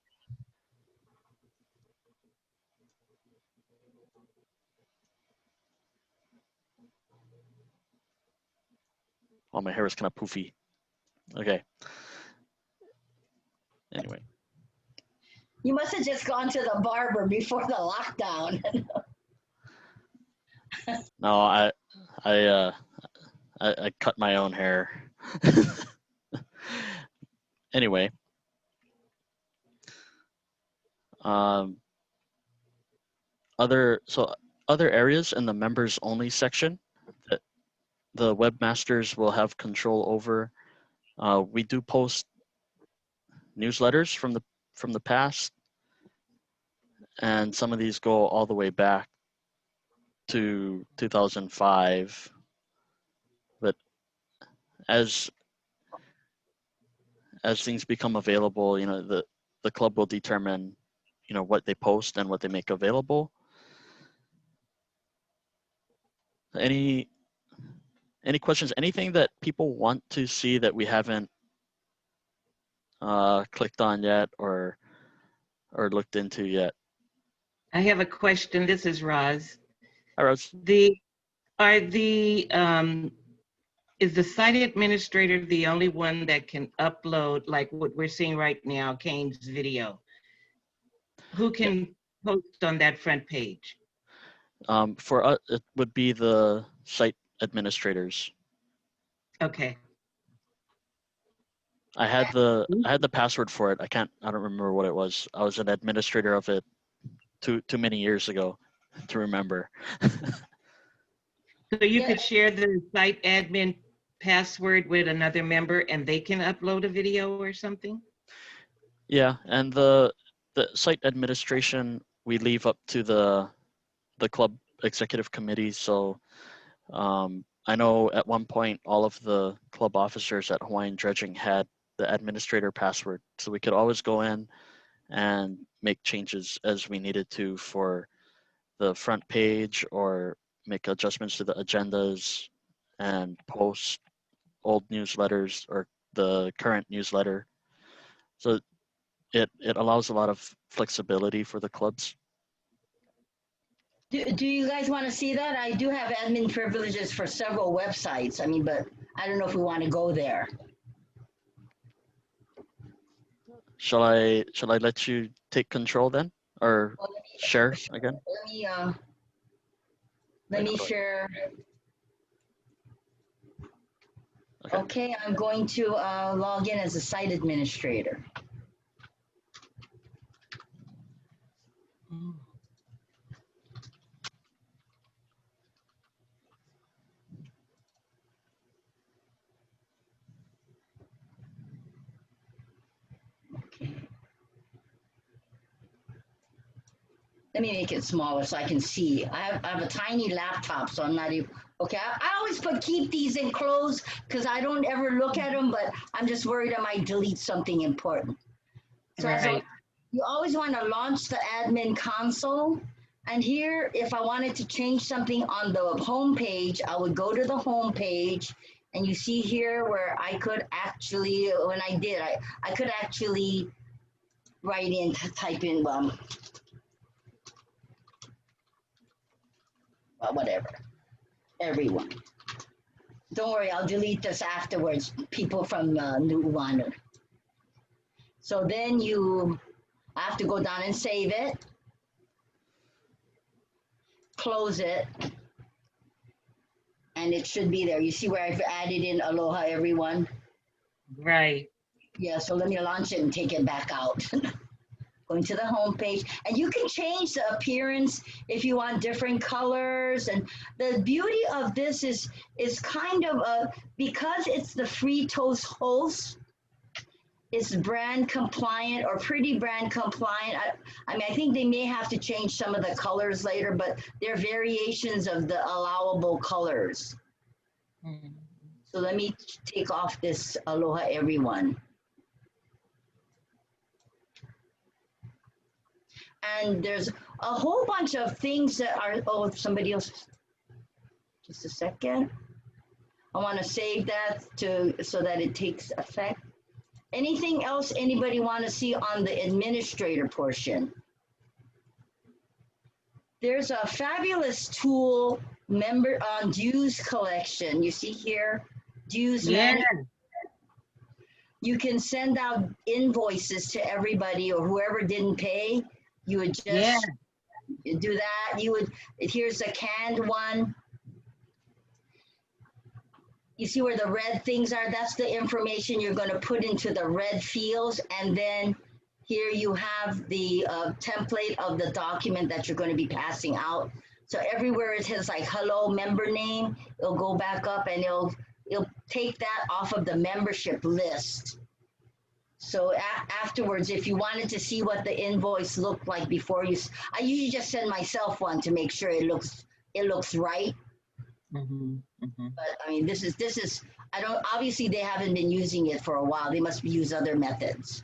Oh, my hair is kind of poofy. Okay. Anyway. You must have just gone to the barber before the lockdown. No, I cut my own hair. Anyway. Other areas in the members only section that the webmasters will have control over. We do post newsletters from the past, and some of these go all the way back to 2005. But as things become available, you know, the club will determine, you know, what they post and what they make available. Any questions? Anything that people want to see that we haven't clicked on yet or looked into yet? I have a question. This is Roz. Hi, Roz. Is the site administrator the only one that can upload, like what we're seeing right now, Kane's video? Who can post on that front page? For us, it would be the site administrators. Okay. I had the password for it. I don't remember what it was. I was an administrator of it too many years ago to remember. So you could share the site admin password with another member and they can upload a video or something? Yeah, and the site administration we leave up to the club executive committee. So I know at one point all of the club officers at Hawaiian Dredging had the administrator password, so we could always go in and make changes as we needed to for the front page or make adjustments to the agendas and post old newsletters or the current newsletter. So it allows a lot of flexibility for the clubs. Do you guys want to see that? I do have admin privileges for several websites. I mean, but I don't know if we want to go there. Shall I let you take control then, or share again? Let me share. Okay, I'm going to log in as a site administrator. Let me make it smaller so I can see. I have a tiny laptop, so I'm not even, okay. I always keep these enclosed because I don't ever look at them, but I'm just worried I might delete something important. So, Right. you always want to launch the admin console. And here, if I wanted to change something on the home page, I would go to the home page, and you see here where I could actually, when I did, I could actually write in, type in, whatever, everyone. Don't worry, I'll delete this afterwards, people from New Water. So then you have to go down and save it, close it, and it should be there. You see where I've added in aloha everyone? Right. Yeah, so let me launch it and take it back out. Going to the home page, and you can change the appearance if you want different colors. And the beauty of this is kind of because it's the free ToastHost, it's brand compliant or pretty brand compliant. I mean, I think they may have to change some of the colors later, but they're variations of the allowable colors. So let me take off this aloha everyone. And there's a whole bunch of things that are, oh, somebody else, just a second. I want to save that so that it takes effect. Anything else anybody want to see on the administrator portion? There's a fabulous tool, member on dues collection. You see here, dues Yeah. management. You can send out invoices to everybody or whoever didn't pay. You would just Yeah. do that. You would, here's a canned one. You see where the red things are? That's the information you're going to put into the red fields. And then here you have the template of the document that you're going to be passing out. So everywhere it has like hello member name, it'll go back up and it'll take that off of the membership list. So afterwards, if you wanted to see what the invoice looked like before you, I usually just send myself one to make sure it looks right. Mm-hmm. Mm-hmm. But I mean, this is, I don't, obviously they haven't been using it for a while. They must use other methods.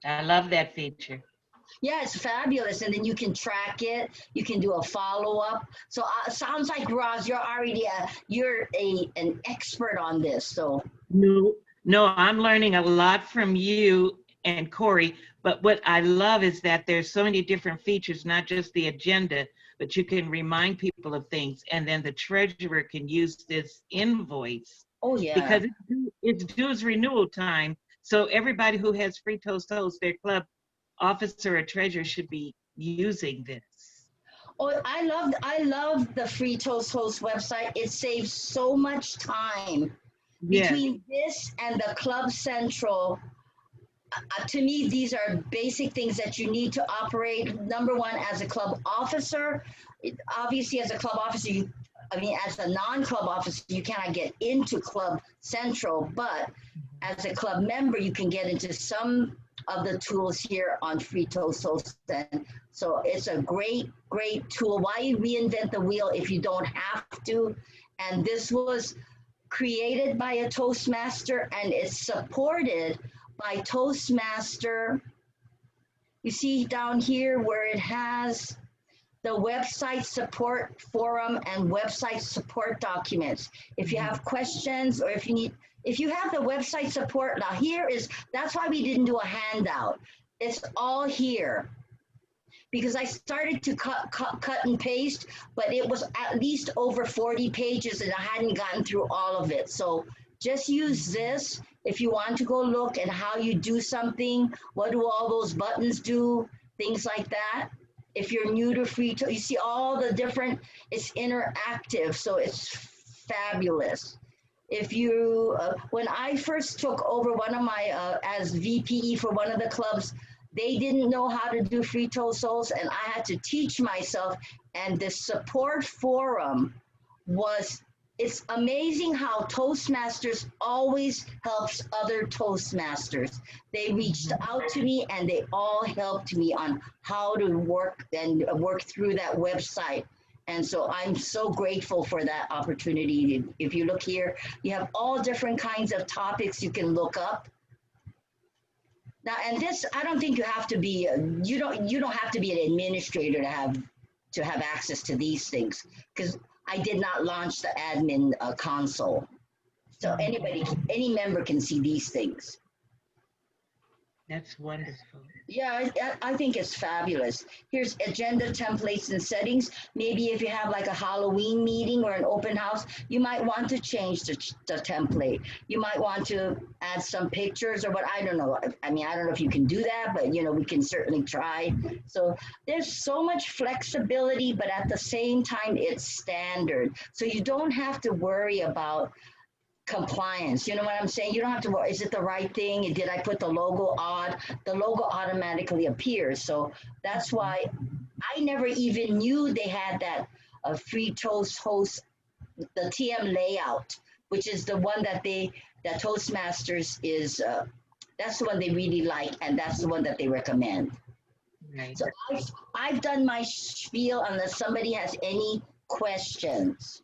I love that feature. Yeah, it's fabulous. And then you can track it. You can do a follow-up. So sounds like, Roz, you're already an expert on this. So No, I'm learning a lot from you and Corey. But what I love is that there's so many different features, not just the agenda, but you can remind people of things. And then the treasurer can use this invoice. Oh, yeah. Because it's dues renewal time. So everybody who has Free ToastHost, their club officer or treasurer should be using this. Oh, I love the Free ToastHost website. It saves so much time. Yeah. Between this and the Club Central. To me, these are basic things that you need to operate. Number one, as a club officer, obviously as a club officer, as a non-club officer, you cannot get into Club Central, but as a club member, you can get into some of the tools here on Free ToastHost. And so it's a great, great tool. Why reinvent the wheel if you don't have to? And this was created by a Toastmaster and it's supported by Toastmaster. You see down here where it has the website support forum and website support documents. If you have questions or if you have the website support, now that's why we didn't do a handout. It's all here. Because I started to cut and paste, but it was at least over 40 pages and I hadn't gotten through all of it. So just use this if you want to go look at how you do something, what do all those buttons do, things like that. If you're new to you see all the different, it's interactive, so it's fabulous. If you, when I first took over one of my, as VPE for one of the clubs, they didn't know how to do Free ToastHost and I had to teach myself, and the support forum it's amazing how Toastmasters always helps other Toastmasters. They reached out to me and they all helped me on how to work through that website. And so I'm so grateful for that opportunity. If you look here, you have all different kinds of topics you can look up. Now, and this, I don't think you have to be, you don't have to be an administrator to have access to these things, because I did not launch the admin console. So any member can see these things. That's wonderful. Yeah, I think it's fabulous. Here's agenda templates and settings. Maybe if you have like a Halloween meeting or an open house, you might want to change the template. You might want to add some pictures or what, I don't know. I mean, I don't know if you can do that, but we can certainly try. So there's so much flexibility, but at the same time, it's standard. So you don't have to worry about compliance. You know what I'm saying? You don't have to worry, is it the right thing? Did I put the logo odd? The logo automatically appears. So that's why I never even knew they had that Free ToastHost, the TM layout, which is the one that Toastmasters is, that's the one they really like, and that's the one that they recommend. Right. So I've done my spiel unless somebody has any questions.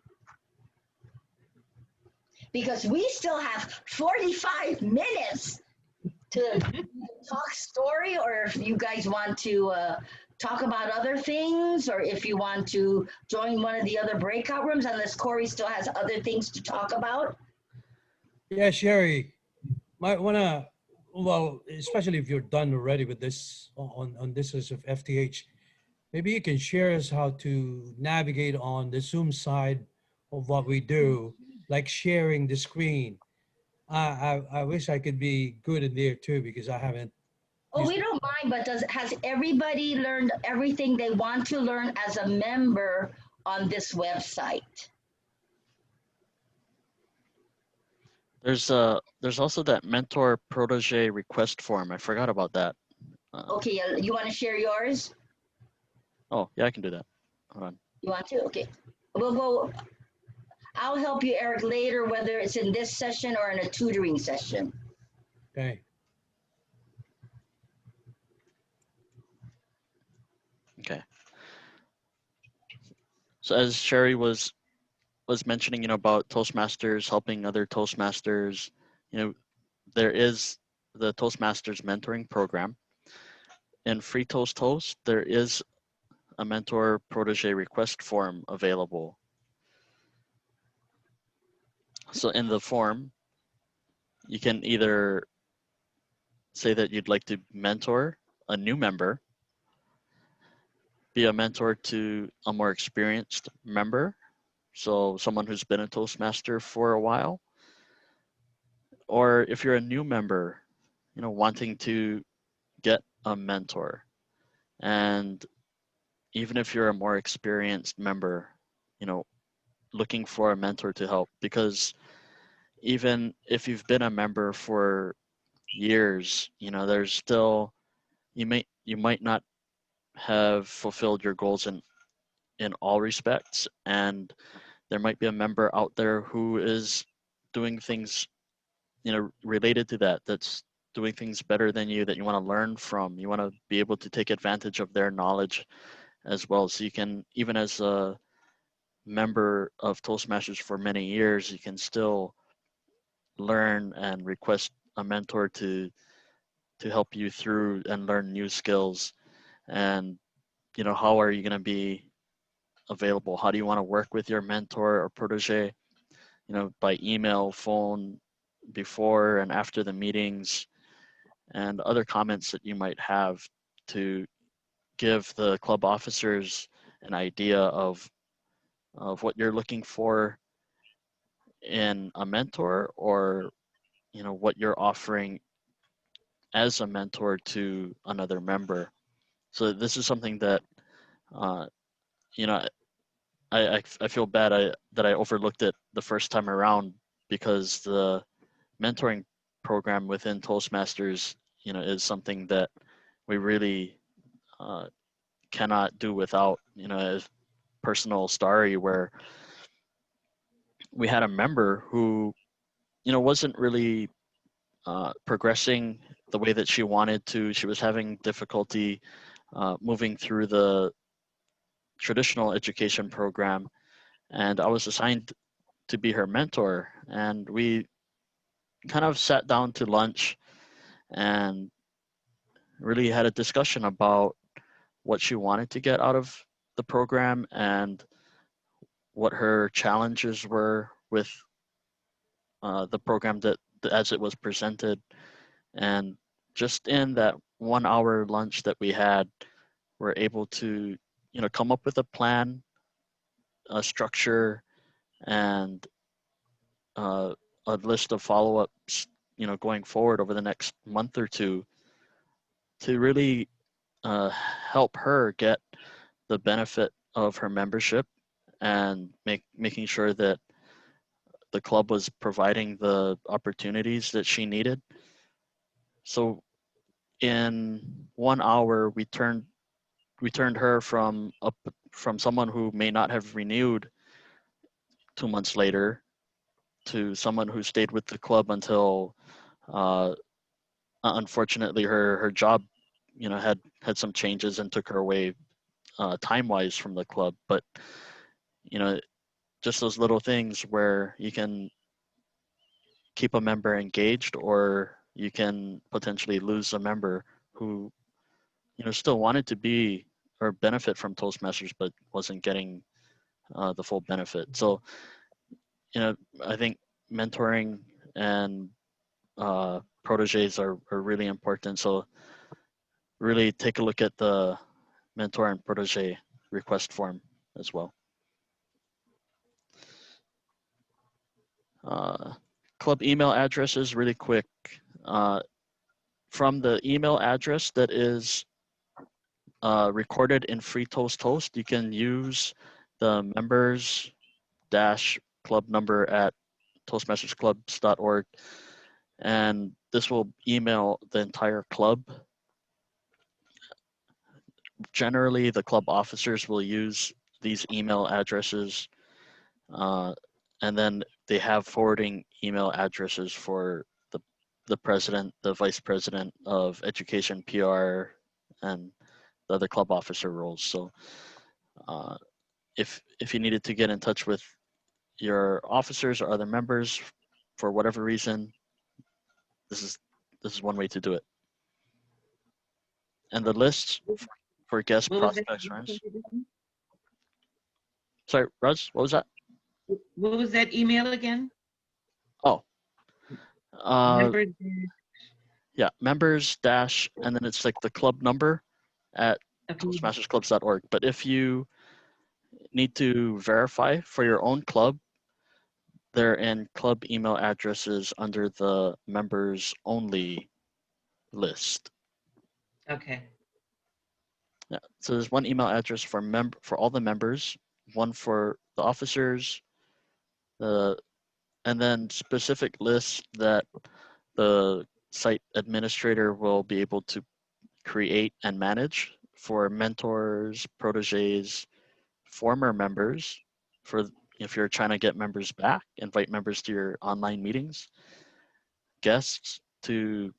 Because we still have 45 minutes to talk story, or if you guys want to talk about other things, or if you want to join one of the other breakout rooms, unless Corey still has other things to talk about. Yeah, Sherry, might want to, well, especially if you're done already with this on this as of FTH, maybe you can share us how to navigate on the Zoom side of what we do. like sharing the screen. I wish I could be good in there too because I haven't. Oh, we don't mind, but has everybody learned everything they want to learn as a member on this website? There's also that mentor protege request form. I forgot about that. Okay, you want to share yours? Oh yeah, I can do that. Hold on. You want to? Okay. We'll go. I'll help you, Eric, later, whether it's in this session or in a tutoring session. Okay. Okay. So as Sherry was mentioning, about Toastmasters, helping other Toastmasters, there is the Toastmasters mentoring program. In Free ToastHost, there is a mentor protege request form available. So in the form, you can either say that you'd like to mentor a new member, be a mentor to a more experienced member, so someone who's been a Toastmaster for a while, or if you're a new member, wanting to get a mentor. And even if you're a more experienced member, looking for a mentor to help, because even if you've been a member for years, there's still, you might not have fulfilled your goals in all respects, and there might be a member out there who is doing things related to that's doing things better than you, that you want to learn from. You want to be able to take advantage of their knowledge as well. So you can, even as a member of Toastmasters for many years, you can still learn and request a mentor to help you through and learn new skills. And how are you going to be available? How do you want to work with your mentor or protege? By email, phone, before and after the meetings, and other comments that you might have to give the club officers an idea of what you're looking for in a mentor, or what you're offering as a mentor to another member. So this is something that you know I feel bad that I overlooked it the first time around, because the mentoring program within Toastmasters is something that we really cannot do without. A personal story where we had a member who wasn't really progressing the way that she wanted to. She was having difficulty moving through the traditional education program, and I was assigned to be her mentor. And we kind of sat down to lunch and really had a discussion about what she wanted to get out of the program and what her challenges were with the program that as it was presented. And just in that 1 hour lunch that we had, we're able to come up with a plan, a structure, and a list of follow-ups going forward over the next month or two, to really help her get the benefit of her membership, and making sure that the club was providing the opportunities that she needed. So in 1 hour, we turned her from someone who may not have renewed 2 months later to someone who stayed with the club until unfortunately her job had some changes and took her away time-wise from the club. But just those little things where you can keep a member engaged, or you can potentially lose a member who still wanted to be or benefit from Toastmasters but wasn't getting the full benefit. So I think mentoring and proteges are really important. So really take a look at the mentor and protege request form as well. club email addresses really quick. From the email address that is recorded in Free ToastHost, you can use the members club number at toastmastersclubs.org, and this will email the entire club. Generally, the club officers will use these email addresses, and then they have forwarding email addresses for the president, the vice president of education, PR, and the other club officer roles. So if you needed to get in touch with your officers or other members for whatever reason, this is one way to do it. And the lists for guest prospects, friends. Sorry, Raj, what was that? What was that email again? Oh, Members. yeah, members dash, and then it's like the club number at toastmastersclubs.org. But if you need to verify for your own club, they're in club email addresses under the members only list. Okay. Yeah, so there's one email address for all the members, one for the officers, and then specific lists that the site administrator will be able to create and manage for mentors, proteges, former members, for if you're trying to get members back, invite members to your online meetings, guests to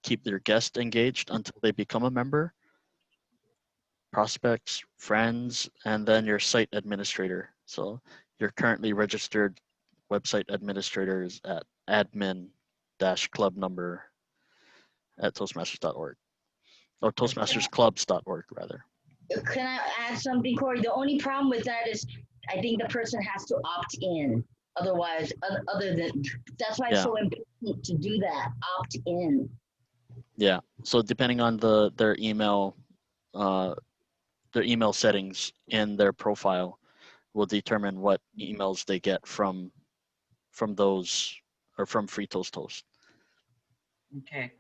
keep their guest engaged until they become a member, prospects, friends, and then your site administrator. So your currently registered website administrators at admin-club number at toastmasters.org, or toastmastersclubs.org rather. Can I add something, Corey? The only problem with that is I think the person has to opt in. Otherwise, that's why it's so important to do that, opt in. Yeah, so depending on their email settings in their profile will determine what emails they get from those, or from Free ToastHost. Okay.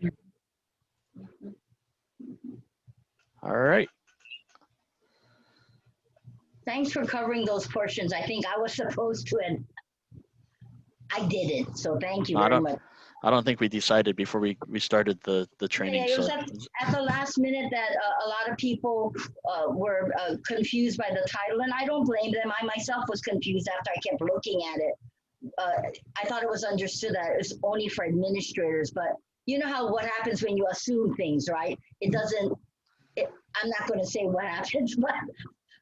All right. Thanks for covering those portions. I think I was supposed to, and I didn't. So thank you very much. I don't think we decided before we started the training. Yeah, it was so at the last minute that a lot of people were confused by the title, and I don't blame them. I myself was confused after I kept looking at it. I thought it was understood that it's only for administrators, but you know how what happens when you assume things, right? It doesn't. I'm not going to say what happens,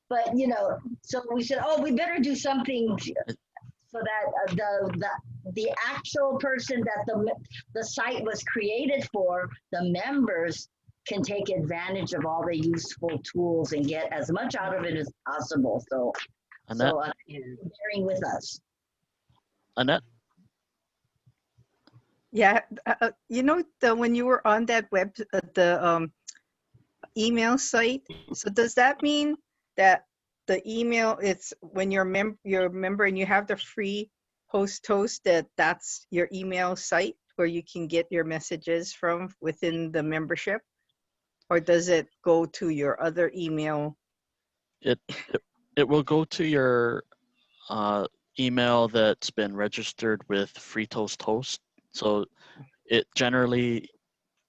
but you know. So we said, oh, we better do something so that the actual person that the site was created for, the members can take advantage of all the useful tools and get as much out of it as possible. So, Annette? bearing with us. Annette? Yeah, you know, when you were on that email site, so does that mean that the email, it's when you're a member and you have the free ToastHost, that's your email site where you can get your messages from within the membership? Or does it go to your other email? It will go to your email that's been registered with Free ToastHost. So it generally,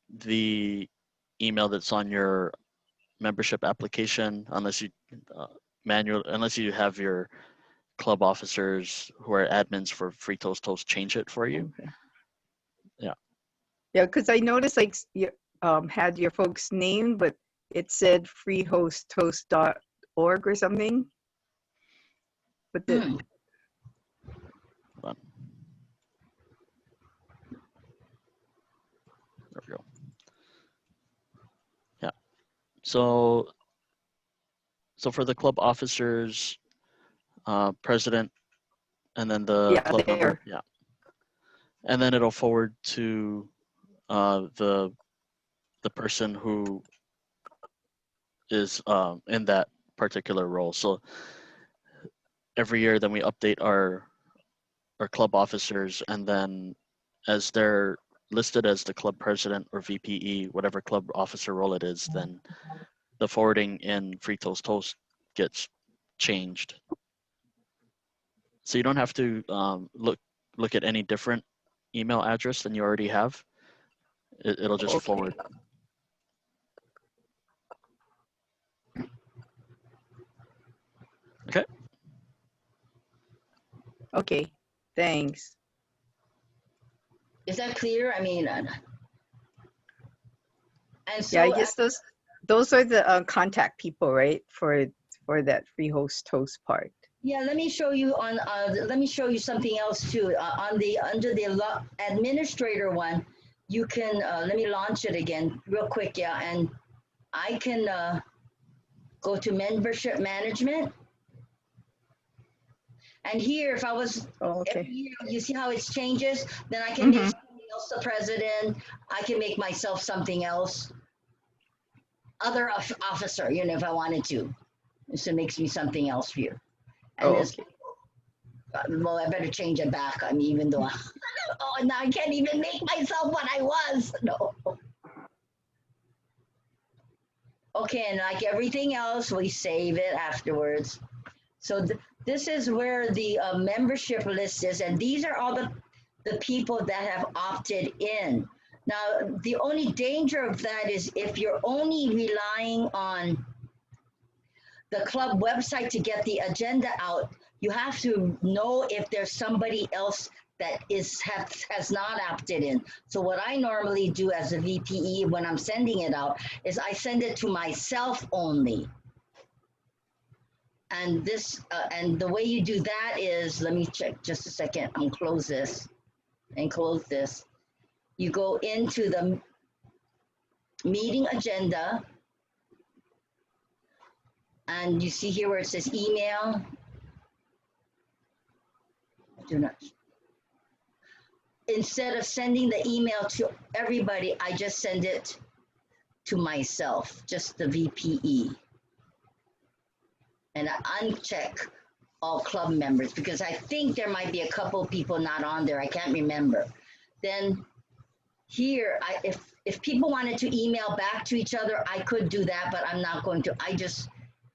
the email that's on your membership application, unless you unless you have your club officers who are admins for Free ToastHost change it for you. Okay. Yeah. Yeah, because I noticed like you had your folks' name, but it said freehosttoast.org or something. But the Hold on. There we go. Yeah. So for the club officers, president, and then the club number, yeah, and then it'll forward to the person who is in that particular role. So every year, then we update our club officers, and then as they're listed as the club president or VPE, whatever club officer role it is, then the forwarding in Free Toast Toast gets changed. So you don't have to look at any different email address than you already have. It'll just forward. Okay. Okay, thanks. Is that clear? I mean, and so yeah, I guess those are the contact people, right? For that free host toast part. yeah, let me show you on. Let me show you something else too. On the under the administrator one, you can let me launch it again real quick. Yeah, and I can go to membership management. And here, if I was, every year, you see how it changes? Then I can make something else the president. I can make myself something else. Other officer, you know, if I wanted to. So it makes me something else here. And this, well, I better change it back. I mean, even though, oh, now I can't even make myself what I was. No. Okay, and like everything else, we save it afterwards. So this is where the membership list is, and these are all the people that have opted in. Now, the only danger of that is if you're only relying on the club website to get the agenda out, you have to know if there's somebody else that has not opted in. So what I normally do as a VPE when I'm sending it out is I send it to myself only. And this, and the way you do that is, let me check just a second. I'm close this and close this. You go into the meeting agenda, and you see here where it says email. Do not. Instead of sending the email to everybody, I just send it to myself, just the VPE. And I uncheck all club members because I think there might be a couple people not on there. I can't remember. Then here, if people wanted to email back to each other, I could do that, but I'm not going to.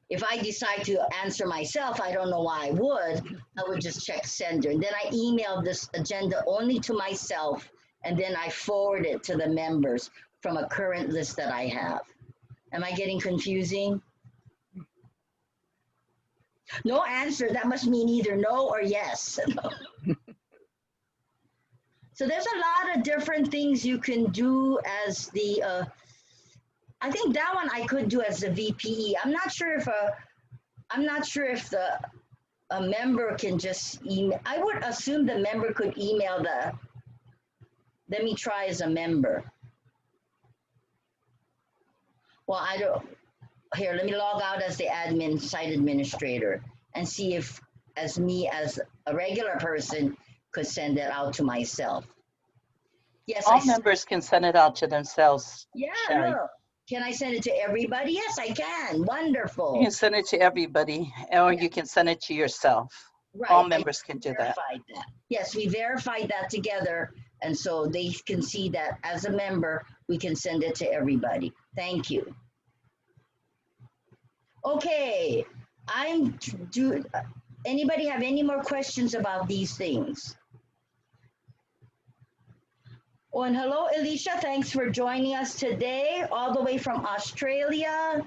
If I decide to answer myself, I don't know why I would just check sender. And then I email this agenda only to myself, and then I forward it to the members from a current list that I have. Am I getting confusing? No answer, that must mean either no or yes. So there's a lot of different things you can do as the, I think that one I could do as the VPE. I'm not sure if a member can just email. I would assume the member could email let me try as a member. Well, I don't, here, let me log out as the admin site administrator and see if as a regular person could send it out to myself. Yes, all members can send it out to themselves. Yeah, Sherry. no. Can I send it to everybody? Yes, I can. Wonderful. You can send it to everybody, or you can send it to yourself. Right. All members can do that. Yes, we verified that together, and so they can see that as a member, we can send it to everybody. Thank you. Okay, anybody have any more questions about these things? Oh, and hello, Alicia. Thanks for joining us today, all the way from Australia.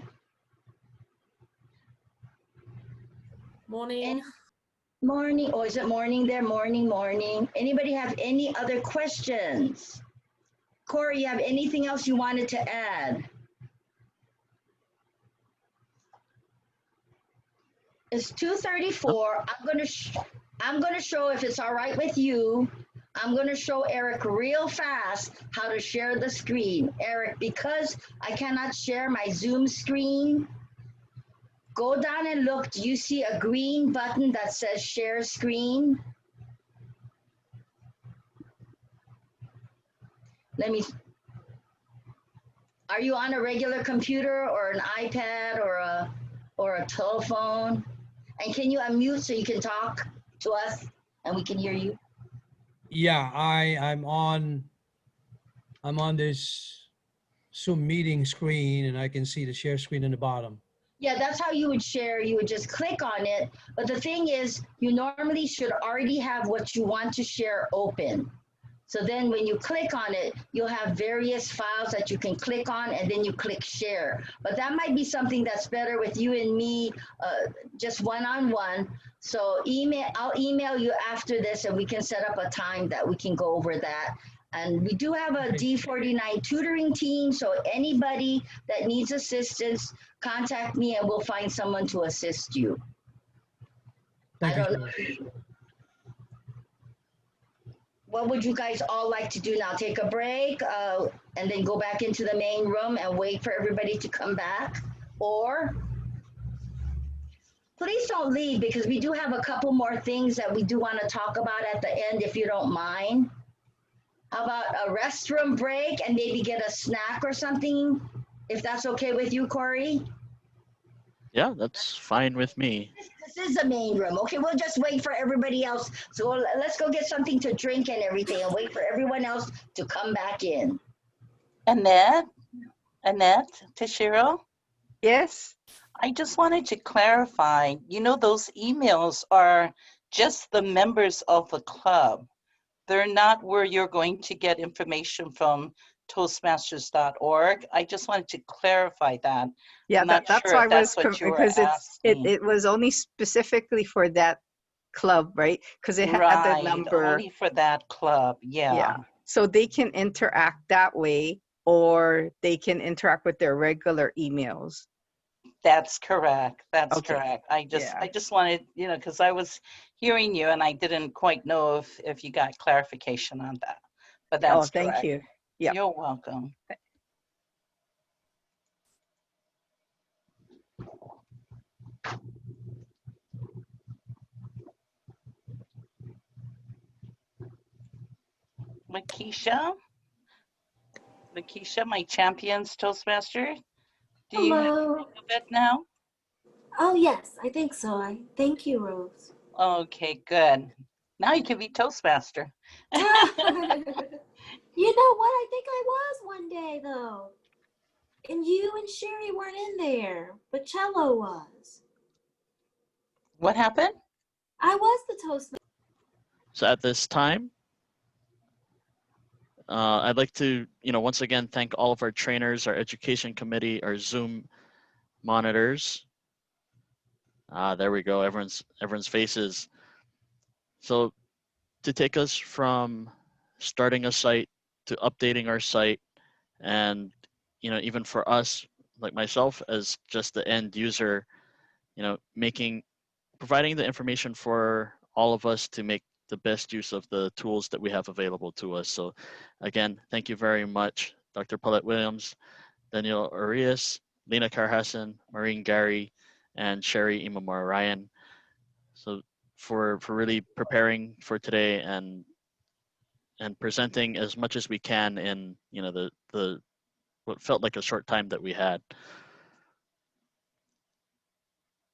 Morning. Morning. Oh, is it morning there? Morning, morning. Anybody have any other questions? Corey, you have anything else you wanted to add? It's 2:34. I'm gonna show, if it's all right with you, I'm gonna show Eric real fast how to share the screen. Eric, because I cannot share my Zoom screen, go down and look. Do you see a green button that says share screen? Are you on a regular computer or an iPad or a telephone? And can you unmute so you can talk to us and we can hear you? Yeah, I'm on this Zoom meeting screen, and I can see the share screen in the bottom. Yeah, that's how you would share. You would just click on it. But the thing is, you normally should already have what you want to share open. So then when you click on it, you'll have various files that you can click on, and then you click share. But that might be something that's better with you and me, just one-on-one. So I'll email you after this, and we can set up a time that we can go over that. And we do have a D49 tutoring team, so anybody that needs assistance, contact me and we'll find someone to assist you. Thank you. What would you guys all like to do now? Take a break and then go back into the main room and wait for everybody to come back? Or please don't leave, because we do have a couple more things that we do want to talk about at the end, if you don't mind. How about a restroom break and maybe get a snack or something, if that's okay with you, Corey? Yeah, that's fine with me. This is the main room. Okay, we'll just wait for everybody else. So let's go get something to drink and everything and wait for everyone else to come back in. Annette, Tashiro? Yes? I just wanted to clarify, you know, those emails are just the members of the club. They're not where you're going to get information from Toastmasters.org. I just wanted to clarify that. Yeah, I'm not that's sure why if that's what you were because asking. it was only specifically for that club, right? Because it had the number. Only for that club, yeah. So they can interact that way, or they can interact with their regular emails. That's correct. That's Okay. correct. I just wanted, you know, because I was hearing you and I didn't quite know if you got clarification on that. But that's thank correct. you. Yeah. You're welcome. Lakeisha, my champions Toastmaster. Do you have Hello. it now? Oh, yes, I think so. Thank you, Rose. Okay, good. Now you can be Toastmaster. You know what? I think I was one day, though. And you and Sherry weren't in there, but Cello was. What happened? I was the Toastmaster. So at this time, I'd like to, once again, thank all of our trainers, our education committee, our Zoom monitors. There we go. Everyone's faces. So to take us from starting a site to updating our site, and even for us, like myself, as just the end user, providing the information for all of us to make the best use of the tools that we have available to us. So again, thank you very much, Dr. Paulette Williams, Daniel Arias, Lena Carhassan, Maureen Gary, and Sherry Imamura Ryan. So for really preparing for today and presenting as much as we can in the what felt like a short time that we had.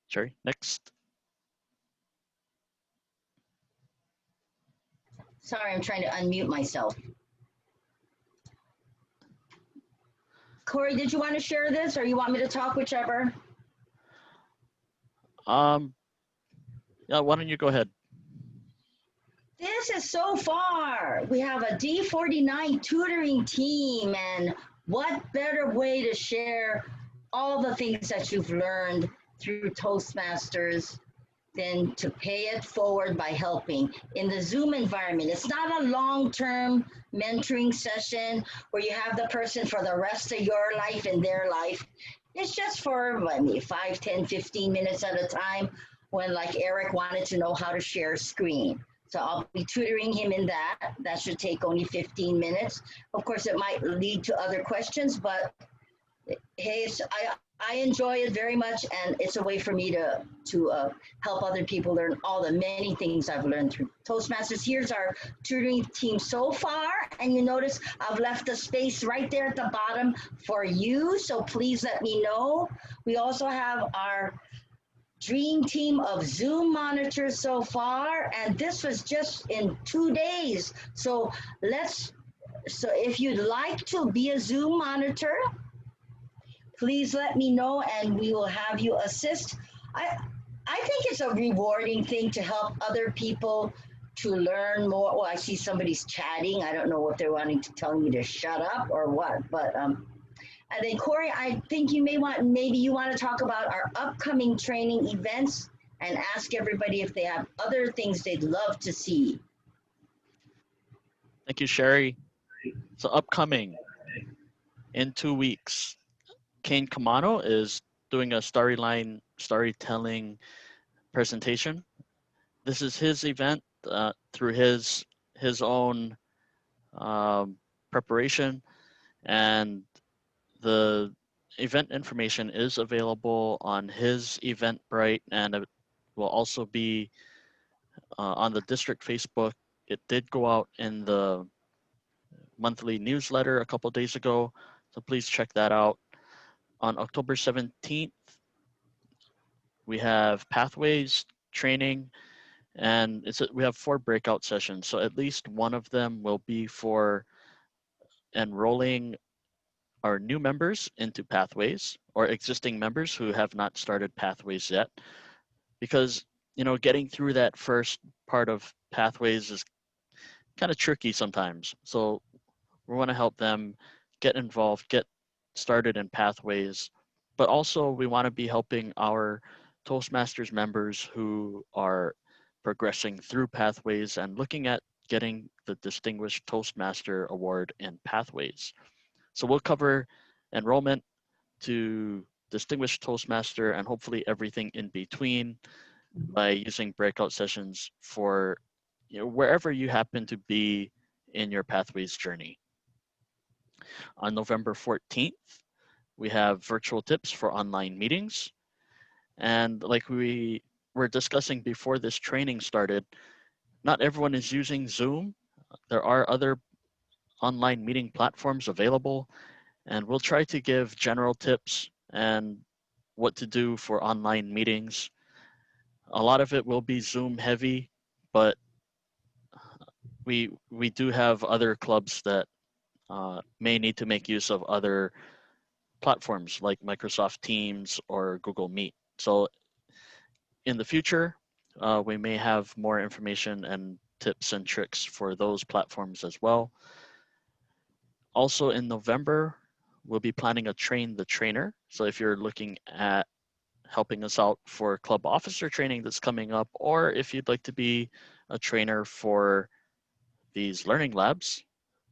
Sherry, next. Sorry, I'm trying to unmute myself. Corey, did you want to share this, or you want me to talk, whichever? Yeah, why don't you go ahead? This is so far. We have a D49 tutoring team, and what better way to share all the things that you've learned through Toastmasters than to pay it forward by helping in the Zoom environment. It's not a long-term mentoring session where you have the person for the rest of your life and their life. It's just for 5, 10, 15 minutes at a time, when like Eric wanted to know how to share a screen. So I'll be tutoring him in that. That should take only 15 minutes. Of course, it might lead to other questions, but hey, I enjoy it very much, and it's a way for me to help other people learn all the many things I've learned through Toastmasters. Here's our tutoring team so far, and you notice I've left a space right there at the bottom for you, so please let me know. We also have our dream team of Zoom monitors so far, and this was just in 2 days. So so if you'd like to be a Zoom monitor, please let me know and we will have you assist. I think it's a rewarding thing to help other people to learn more. Well, I see somebody's chatting. I don't know what they're wanting to tell me to shut up or what, but and then Corey, I think you maybe you want to talk about our upcoming training events and ask everybody if they have other things they'd love to see. Thank you, Sherry. So upcoming in 2 weeks, Kane Kamano is doing a storytelling presentation. This is his event through his own preparation, and the event information is available on his Eventbrite, and it will also be on the district Facebook. It did go out in the monthly newsletter a couple days ago, so please check that out. On October 17th, we have Pathways training, and we have 4 breakout sessions, so at least one of them will be for enrolling our new members into Pathways or existing members who have not started Pathways yet, because getting through that first part of Pathways is kind of tricky sometimes. So we want to help them get involved, get started in Pathways, but also we want to be helping our Toastmasters members who are progressing through Pathways and looking at getting the Distinguished Toastmaster Award in Pathways. So we'll cover enrollment to Distinguished Toastmaster and hopefully everything in between by using breakout sessions for wherever you happen to be in your Pathways journey. On November 14th, we have virtual tips for online meetings. And like we were discussing before this training started, not everyone is using Zoom. There are other online meeting platforms available, and we'll try to give general tips and what to do for online meetings. A lot of it will be Zoom heavy, but we do have other clubs that may need to make use of other platforms like Microsoft Teams or Google Meet. So in the future, we may have more information and tips and tricks for those platforms as well. Also in November, we'll be planning a Train the Trainer. So if you're looking at helping us out for club officer training that's coming up, or if you'd like to be a trainer for these learning labs,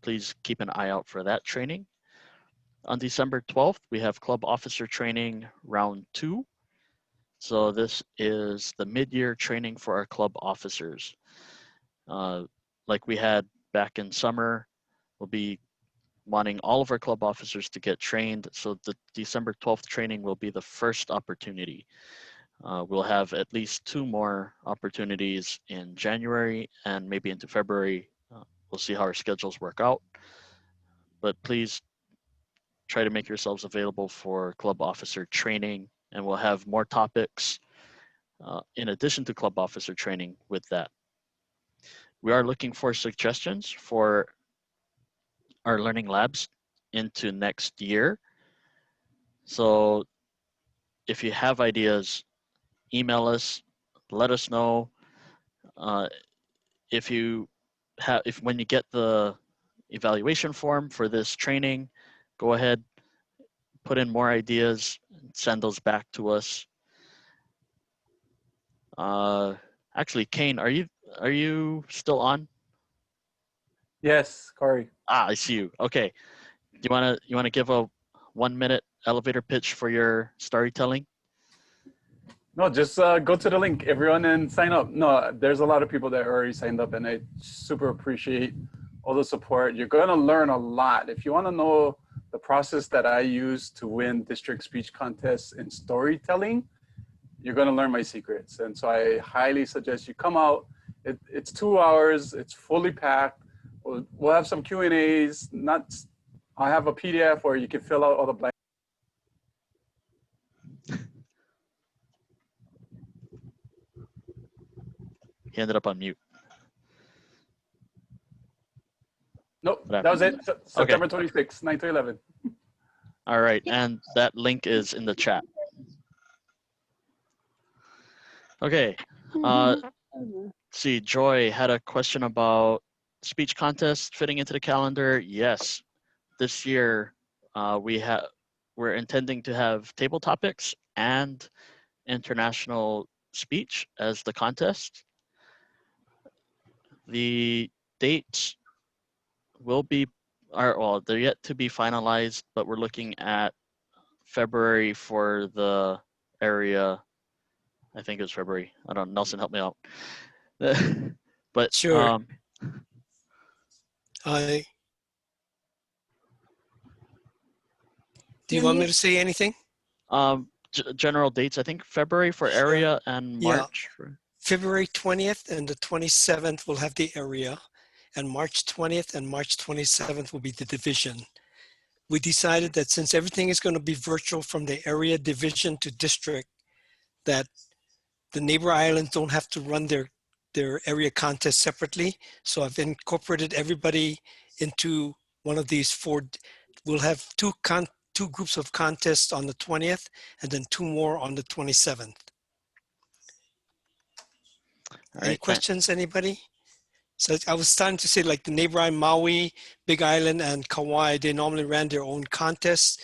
please keep an eye out for that training. On December 12th, we have club officer training round 2. So this is the mid-year training for our club officers. Like we had back in summer, we'll be wanting all of our club officers to get trained. So the December 12th training will be the first opportunity. We'll have at least 2 more opportunities in January and maybe into February. We'll see how our schedules work out. But please try to make yourselves available for club officer training, and we'll have more topics in addition to club officer training with that. We are looking for suggestions for our learning labs into next year. So if you have ideas, email us, let us know. If when you get the evaluation form for this training, go ahead, put in more ideas, and send those back to us. Actually, Kane, are you still on? Yes, Corey. I see you. Okay. Do you wanna give a 1-minute elevator pitch for your storytelling? No, just go to the link, everyone, and sign up. No, there's a lot of people that already signed up, and I super appreciate all the support. You're going to learn a lot. If you want to know the process that I use to win district speech contests in storytelling, you're going to learn my secrets. And so I highly suggest you come out. It's 2 hours. It's fully packed. We'll have some Q&As. I have a PDF where you can fill out all the blanks. He ended up on mute. Nope, that was it. September 26th, 9 to 11. All right, and that link is in the chat. Okay. See, Joy had a question about speech contest fitting into the calendar. Yes, this year we're intending to have table topics and international speech as the contest. The dates will be, well, they're yet to be finalized, but we're looking at February for the area. I think it was February. I don't know. Nelson, help me out. But sure. Do you want me to say anything? General dates, I think February for area and March. Yeah. February 20th and the 27th will have the area, and March 20th and March 27th will be the division. We decided that since everything is going to be virtual from the area division to district, that the neighbor islands don't have to run their area contests separately. So I've incorporated everybody into one of these four. We'll have two groups of contests on the 20th and then two more on the 27th. Any questions, anybody? So I was starting to say, like the neighbor island, Maui, Big Island, and Kauai, they normally ran their own contests.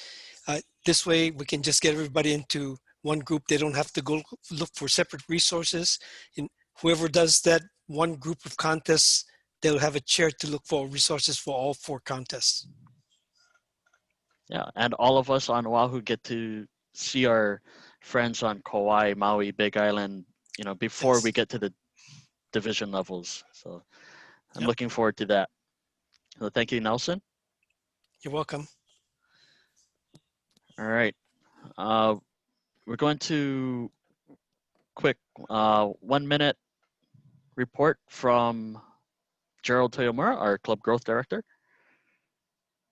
This way we can just get everybody into one group. They don't have to go look for separate resources. And whoever does that one group of contests, they'll have a chair to look for resources for all four contests. Yeah, and all of us on Oahu get to see our friends on Kauai, Maui, Big Island, you know, before we get to the division levels. So I'm looking forward to that. So thank you, Nelson. You're welcome. All right. We're going to quick 1 minute report from Gerald Toyomura, our Club Growth Director.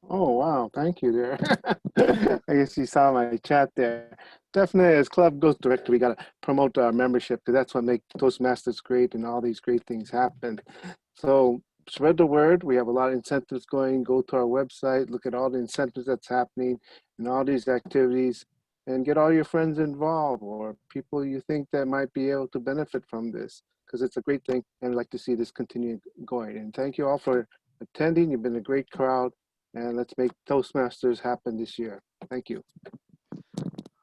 Oh, wow. Thank you there. I guess you saw my chat there. Definitely, as Club Growth Director, we got to promote our membership because that's what makes Toastmasters great and all these great things happen. So spread the word. We have a lot of incentives going. Go to our website, look at all the incentives that's happening and all these activities, and get all your friends involved or people you think that might be able to benefit from this because it's a great thing and I'd like to see this continue going. And thank you all for attending. You've been a great crowd. And let's make Toastmasters happen this year. Thank you.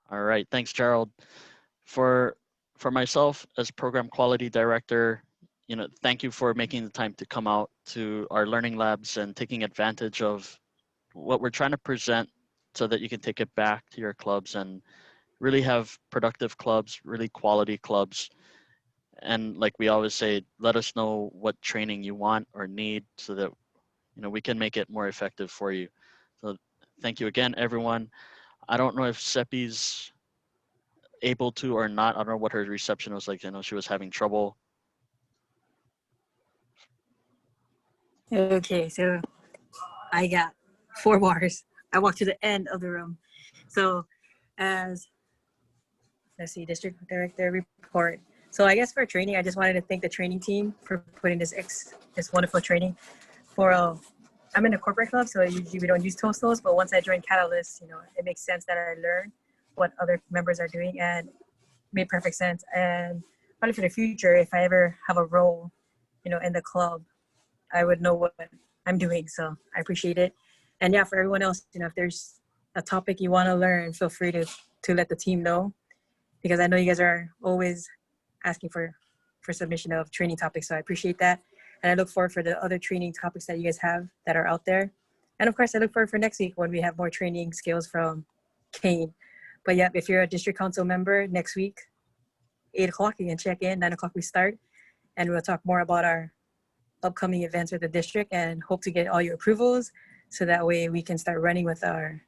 All right, thanks, Gerald. For myself as Program Quality Director, you know, thank you for making the time to come out to our learning labs and taking advantage of what we're trying to present so that you can take it back to your clubs and really have productive clubs, really quality clubs. And like we always say, let us know what training you want or need so that you know, we can make it more effective for you. So thank you again, everyone. I don't know if Seppi's able to or not. I don't know what her reception was like. I know she was having trouble. Okay, so I got 4 bars. I walked to the end of the room. So as, let's see, District Director report. So I guess for training, I just wanted to thank the training team for putting this wonderful training. I'm in a corporate club, so usually we don't use ToastHost, but once I joined Catalyst, you know, it makes sense that I learn what other members are doing and it made perfect sense. And probably for the future, if I ever have a role, you know, in the club, I would know what I'm doing. So I appreciate it. And yeah, for everyone else, you know, if there's a topic you want to learn, feel free to let the team know, because I know you guys are always asking for submission of training topics. So I appreciate that. And I look forward for the other training topics that you guys have that are out there. And of course, I look forward for next week when we have more training skills from Kane. But yeah, if you're a district council member next week, 8 o'clock, you can check in, 9 o'clock we start. And we'll talk more about our upcoming events with the district and hope to get all your approvals. So that way we can start running with our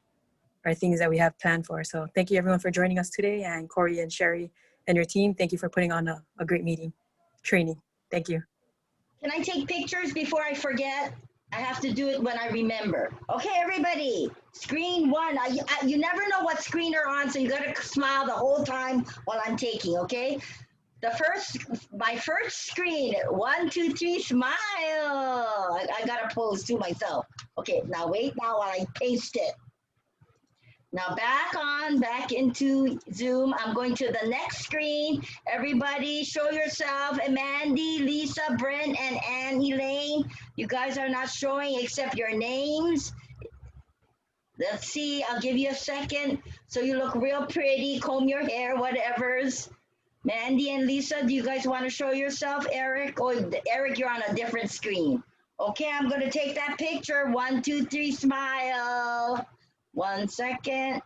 things that we have planned for. So thank you everyone for joining us today. And Corey and Sherry and your team, thank you for putting on a great training. Thank you. Can I take pictures before I forget? I have to do it when I remember. Okay, everybody, screen 1. You never know what screen you're on, so you gotta smile the whole time while I'm taking, okay? my first screen. 1, 2, 3, smile. I gotta pose to myself. Okay, now wait now while I paste it. Now back into Zoom. I'm going to the next screen. Everybody show yourself. Mandy, Lisa, Brent, and Anne Elaine. You guys are not showing except your names. Let's see, I'll give you a second. So you look real pretty, comb your hair, whatever's. Mandy and Lisa, do you guys want to show yourself? Eric, or Eric, you're on a different screen. Okay, I'm gonna take that picture. 1, 2, 3, smile. 1 second.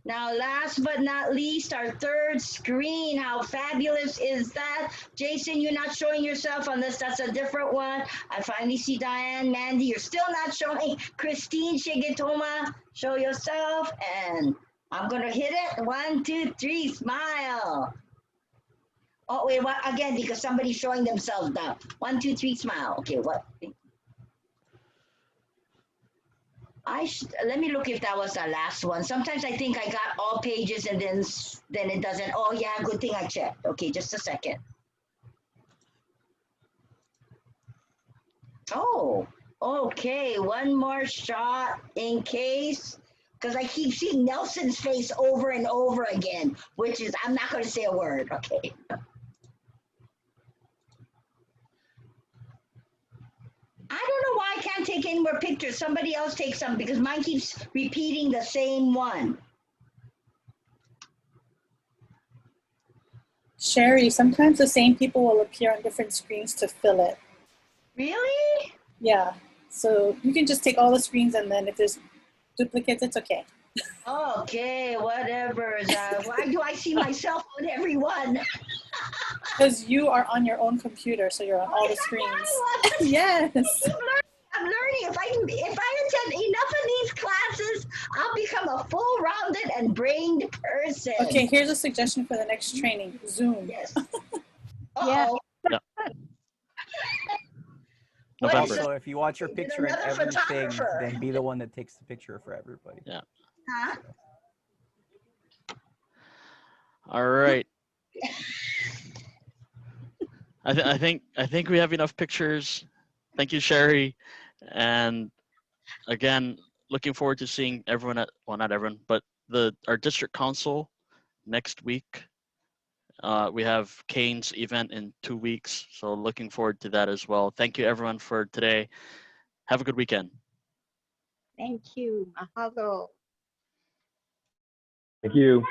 Now, last but not least, our third screen. How fabulous is that? Jason, you're not showing yourself unless that's a different one. I finally see Diane. Mandy, you're still not showing. Christine Shigetoma, show yourself. And I'm going to hit it. 1, 2, 3, smile. Oh, wait, what? Again, because somebody's showing themselves now. 1, 2, 3, smile. Okay, what? Let me look if that was the last one. Sometimes I think I got all pages and then it doesn't. Oh yeah, good thing I checked. Okay, just a second. Oh, okay. One more shot in case, because I keep seeing Nelson's face over and over again, which is, I'm not going to say a word. Okay. I don't know why I can't take any more pictures. Somebody else take some because mine keeps repeating the same one. Sherry, sometimes the same people will appear on different screens to fill it. Really? Yeah. So you can just take all the screens and then if there's duplicates, it's okay. Okay, whatever. Why do I see myself on every one? Because you are on your own computer, so you're on all the screens. Yes. I'm learning. If I attend enough of these classes, I'll become a full-rounded and brained person. Okay, here's a suggestion for the next training. Zoom. Yes. Yeah. Yeah. What November. is Also, if you want your picture in another everything, photographer. then be the one that takes the picture for everybody. Yeah. Huh? All right. I think we have enough pictures. Thank you, Sherry. And again, looking forward to seeing everyone at, well, not everyone, but our district council next week. We have Kane's event in 2 weeks, so looking forward to that as well. Thank you, everyone, for today. Have a good weekend. Thank you. Mahalo. Thank you.